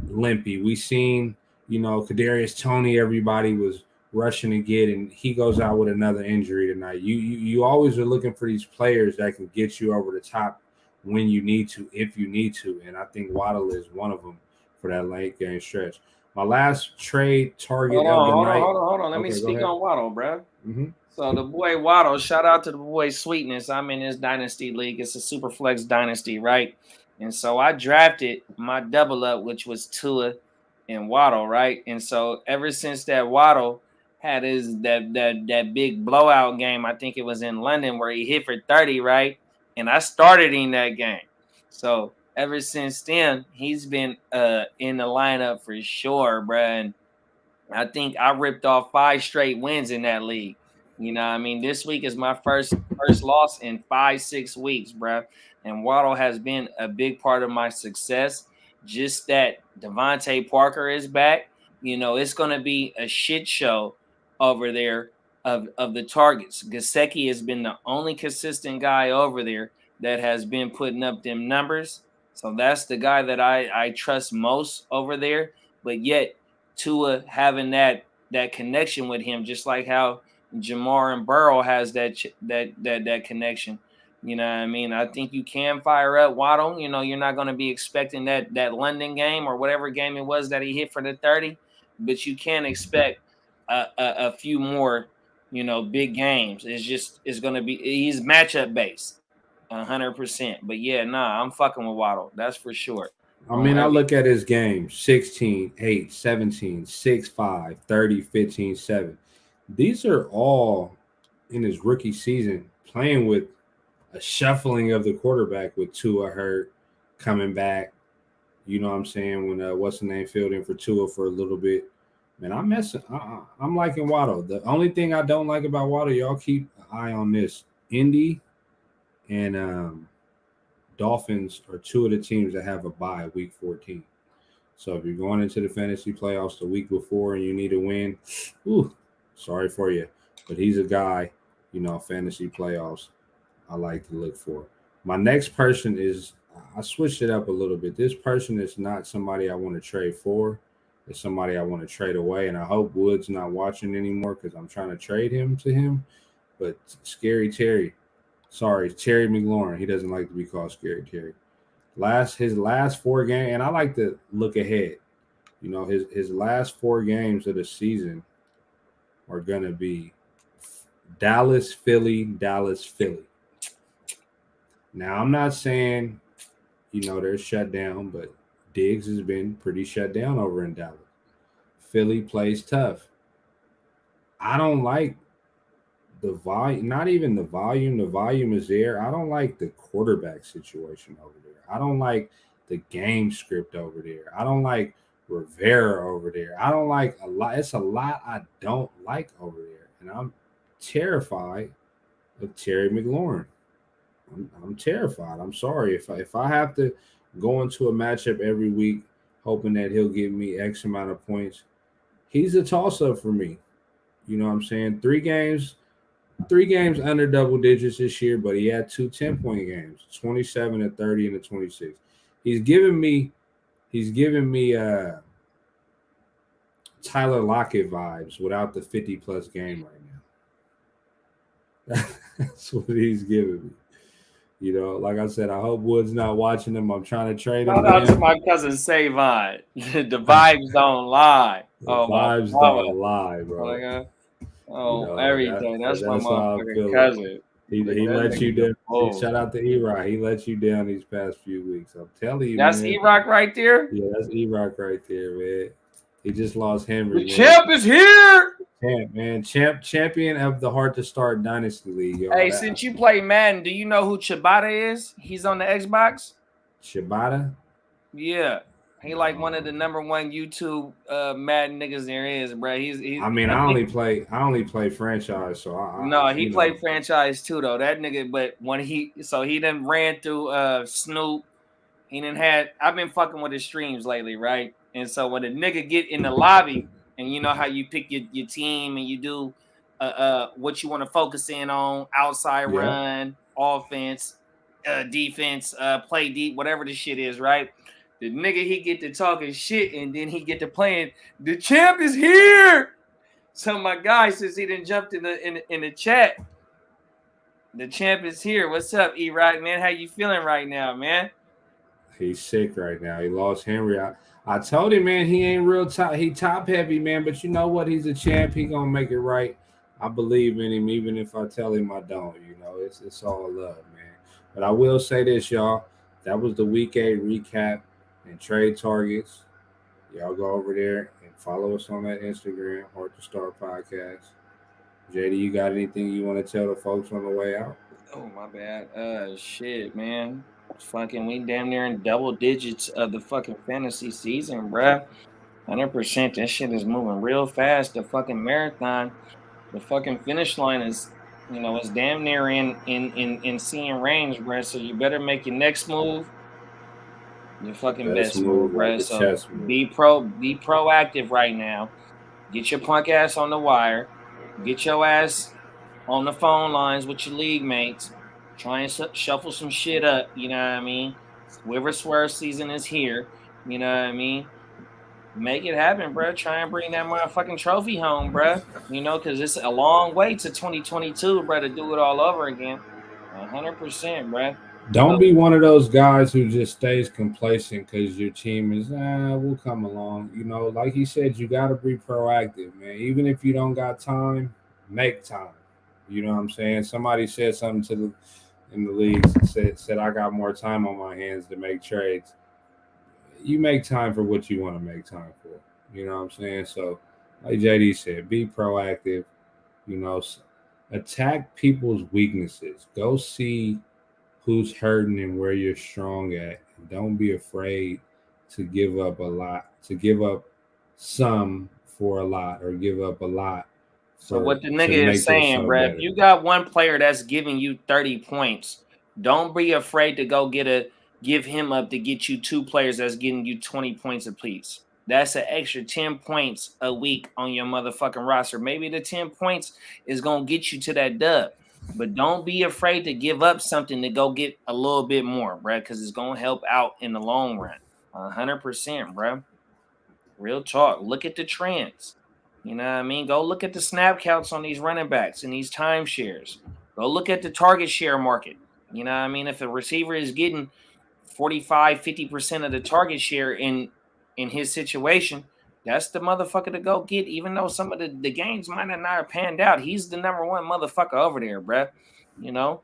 limpy. We seen, you know, Kadarius Toney, everybody was rushing to get, and he goes out with another injury tonight. You always are looking for these players that can get you over the top when you need to, if you need to. And I think Waddle is one of them for that late game stretch. My last trade target Hold on. Let me speak ahead. on Waddle, bro. Mm-hmm. So the boy Waddle, shout out to the boy Sweetness. I'm in his dynasty league. It's a super flex dynasty, right? And so I drafted my double up, which was Tua and Waddle, right? And so ever since that Waddle had his that big blowout game, I think it was in London where he hit for 30, right? And I started in that game. So ever since then, he's been in the lineup for sure, bro. And I think I ripped off 5 straight wins in that league. You know what I mean? This week is my first loss in 5-6 weeks, bro. And Waddle has been a big part of my success. Just that Devontae Parker is back. You know, it's going to be a shit show over there of the targets. Gesicki has been the only consistent guy over there that has been putting up them numbers. So that's the guy that I trust most over there. But yet, Tua having that connection with him, just like how Jamar and Burrow has that connection. You know what I mean? I think you can fire up Waddle. You know, you're not going to be expecting that London game or whatever game it was that he hit for the 30, but you can expect a few more, you know, big games. It's going to be, he's matchup based 100%. But yeah, I'm fucking with Waddle. That's for sure. I mean, I look at his game 16, 8, 17, 6, 5, 30, 15, 7. These are all in his rookie season playing with a shuffling of the quarterback with Tua hurt, coming back. You know what I'm saying? When what's the name filled in for Tua for a little bit. Man, I'm messing. I'm liking Waddle. The only thing I don't like about Waddle, y'all keep an eye on this. Indy and Dolphins are two of the teams that have a bye week 14. So if you're going into the fantasy playoffs the week before and you need a win, sorry for you. But he's a guy, fantasy playoffs I like to look for. My next person is, I switched it up a little bit. This person is not somebody I want to trade for. It's somebody I want to trade away. And I hope Wood's not watching anymore because I'm trying to trade him to him. But Scary Terry, Terry McLaurin. He doesn't like to be called Scary Terry. His last 4 games, and I like to look ahead. His last 4 games of the season are gonna be Dallas, Philly, Dallas, Philly. Now I'm not saying, they're shut down, but Diggs has been pretty shut down over in Dallas. Philly plays tough. I don't like the volume, not even the volume. The volume is there. I don't like the quarterback situation over there. I don't like the game script over there. I don't like Rivera over there. I don't like a lot. It's a lot I don't like over there. And I'm terrified of Terry McLaurin. I'm terrified. I'm sorry. If I have to go into a matchup every week hoping that he'll give me X amount of points, he's a toss-up for me. You know what I'm saying? 3 games under double digits this year, but he had 2 10-point games, 27 and 30 and a 26. He's giving me Tyler Lockett vibes without the 50-plus game right now. That's what he's giving me. Like I said, I hope Wood's not watching him. I'm trying to trade him. Shout out to my cousin Savon. The vibes don't lie. Vibes don't lie, bro. Everything. That's my motherfucking cousin. He let you down. Shout out to E-Rock. He let you down these past few weeks. I'm telling you, that's E-Rock right there? Yeah, that's E-Rock right there, man. He just lost Henry. The champ is here. Champion of the Heart2Start Dynasty League. Yo. Hey, since you play Madden, do you know who Chibata is? He's on the Xbox. Chibata? Yeah. He like one of the number 1 YouTube Madden niggas there is, bro. He's I only play franchise, so he played franchise too though. That nigga, but when he done ran through Snoop, I've been fucking with his streams lately, right? And so when a nigga get in the lobby and you know how you pick your team and you do what you want to focus in on, outside run, offense, defense, play deep, whatever the shit is, right? The nigga, he get to talking shit and then he get to playing, the champ is here. So my guy, since he done jumped in the chat, the champ is here. What's up, E-Rock, man? How you feeling right now, man? He's sick right now. He lost Henry. I told him, man, he ain't real top. He top heavy, man. But you know what? He's a champ. He gonna make it right. I believe in him, even if I tell him I don't. It's all love, man. But I will say this, y'all. That was the Week 8 recap and trade targets. Y'all go over there and follow us on that Instagram, Heart2Start Podcast. JD, you got anything you want to tell the folks on the way out? Oh, my bad. Shit, man. Fucking, we damn near in double digits of the fucking fantasy season, bruh. 100%. That shit is moving real fast. The fucking marathon, the fucking finish line is, it's damn near in seeing range, bruh. So you better make your next move your fucking best move, bruh. So be proactive right now. Get your punk ass on the wire. Get your ass on the phone lines with your league mates. Try and shuffle some shit up, you know what I mean? River Swerve season is here, you know what I mean? Make it happen, bro. Try and bring that motherfucking trophy home, bro. Because it's a long way to 2022, bro, to do it all over again. 100%, bro. Don't be one of those guys who just stays complacent because your team is, we'll come along. Like he said, you got to be proactive, man. Even if you don't got time, make time. You know what I'm saying? Somebody said something in the league, said I got more time on my hands to make trades. You make time for what you want to make time for. You know what I'm saying? So, like JD said, be proactive. Attack people's weaknesses. Go see who's hurting and where you're strong at. And don't be afraid to give up a lot, to give up some for a lot or give up a lot. So what the nigga is saying, bruh, if you got one player that's giving you 30 points, don't be afraid to go give him up to get you 2 players that's getting you 20 points apiece. That's an extra 10 points a week on your motherfucking roster. Maybe the 10 points is going to get you to that dub. But don't be afraid to give up something to go get a little bit more, bruh, because it's going to help out in the long run. 100%, bruh. Real talk. Look at the trends. You know what I mean? Go look at the snap counts on these running backs and these timeshares. Go look at the target share market. You know what I mean? If a receiver is getting 45, 50% of the target share in his situation, that's the motherfucker to go get, even though some of the games might not have panned out. He's the number one motherfucker over there, bruh. You know?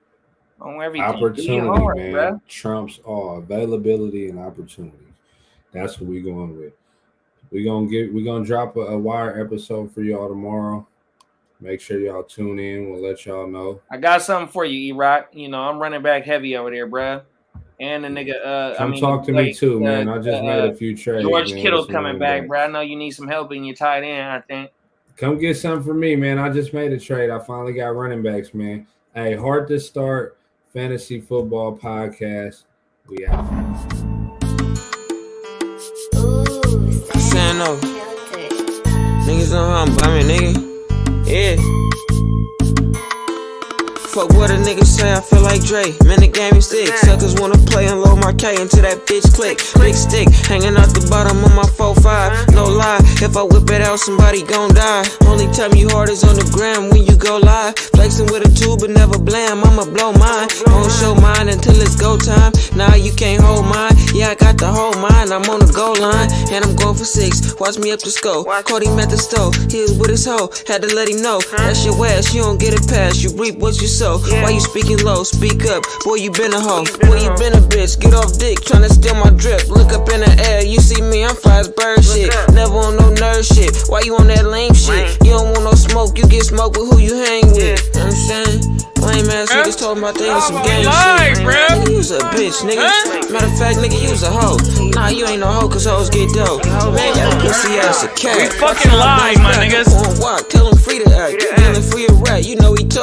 On everything. Opportunity, hard, man. Bruh. Trumps all availability and opportunity. That's what we're going with. We're gonna drop a wire episode for y'all tomorrow. Make sure y'all tune in. We'll let y'all know. I got something for you, E-Rock. You know, I'm running back heavy over there, bruh. And the nigga, talk to me too, man. I just made a few trades. George man, Kittle's coming back, bro. I know you need some help in your tight end, I think. Come get something for me, man. I just made a trade. I finally got running backs, man. Hey, Heart2Start Fantasy Football Podcast. We out. Saying no. Niggas know how I'm bumming, nigga. Yeah. Fuck what a nigga say, I feel like Dre. Man, the game is thick. Suckers wanna play and low marquee until that bitch click. Big stick hanging out the bottom of my 4-5. No lie, if I whip it out, somebody gon' die. Only time you hard is on the gram when you go live. Flexing with a tube but never blam, I'ma blow mine. Won't show mine until it's go time. Nah, you can't hold mine. Yeah, I got the whole mine. I'm on the goal line and I'm going for 6. Watch me up the scope. Caught him at the stove. He was with his hoe. Had to let him know. That's your ass. You don't get it past. You reap what you sow. Why you speaking low? Speak up. Boy, you been a hoe. Boy, you been a bitch. Get off dick. Tryna steal my drip. Look up in the air. You see me. I'm fly as bird shit. Never on no nerd shit. Why you on that lame shit? You don't want no smoke. You get smoke with who you hang with. You know what I'm saying? Lame ass niggas talking about they on some gang shit. Nigga, you's a bitch, nigga. Matter of fact, nigga, you's a hoe. Nah, you ain't no hoe, cause hoes get dope. Man, that pussy ass a cat. We fucking live, my niggas. Tell him free to act. Dealing free a rat. You know he told.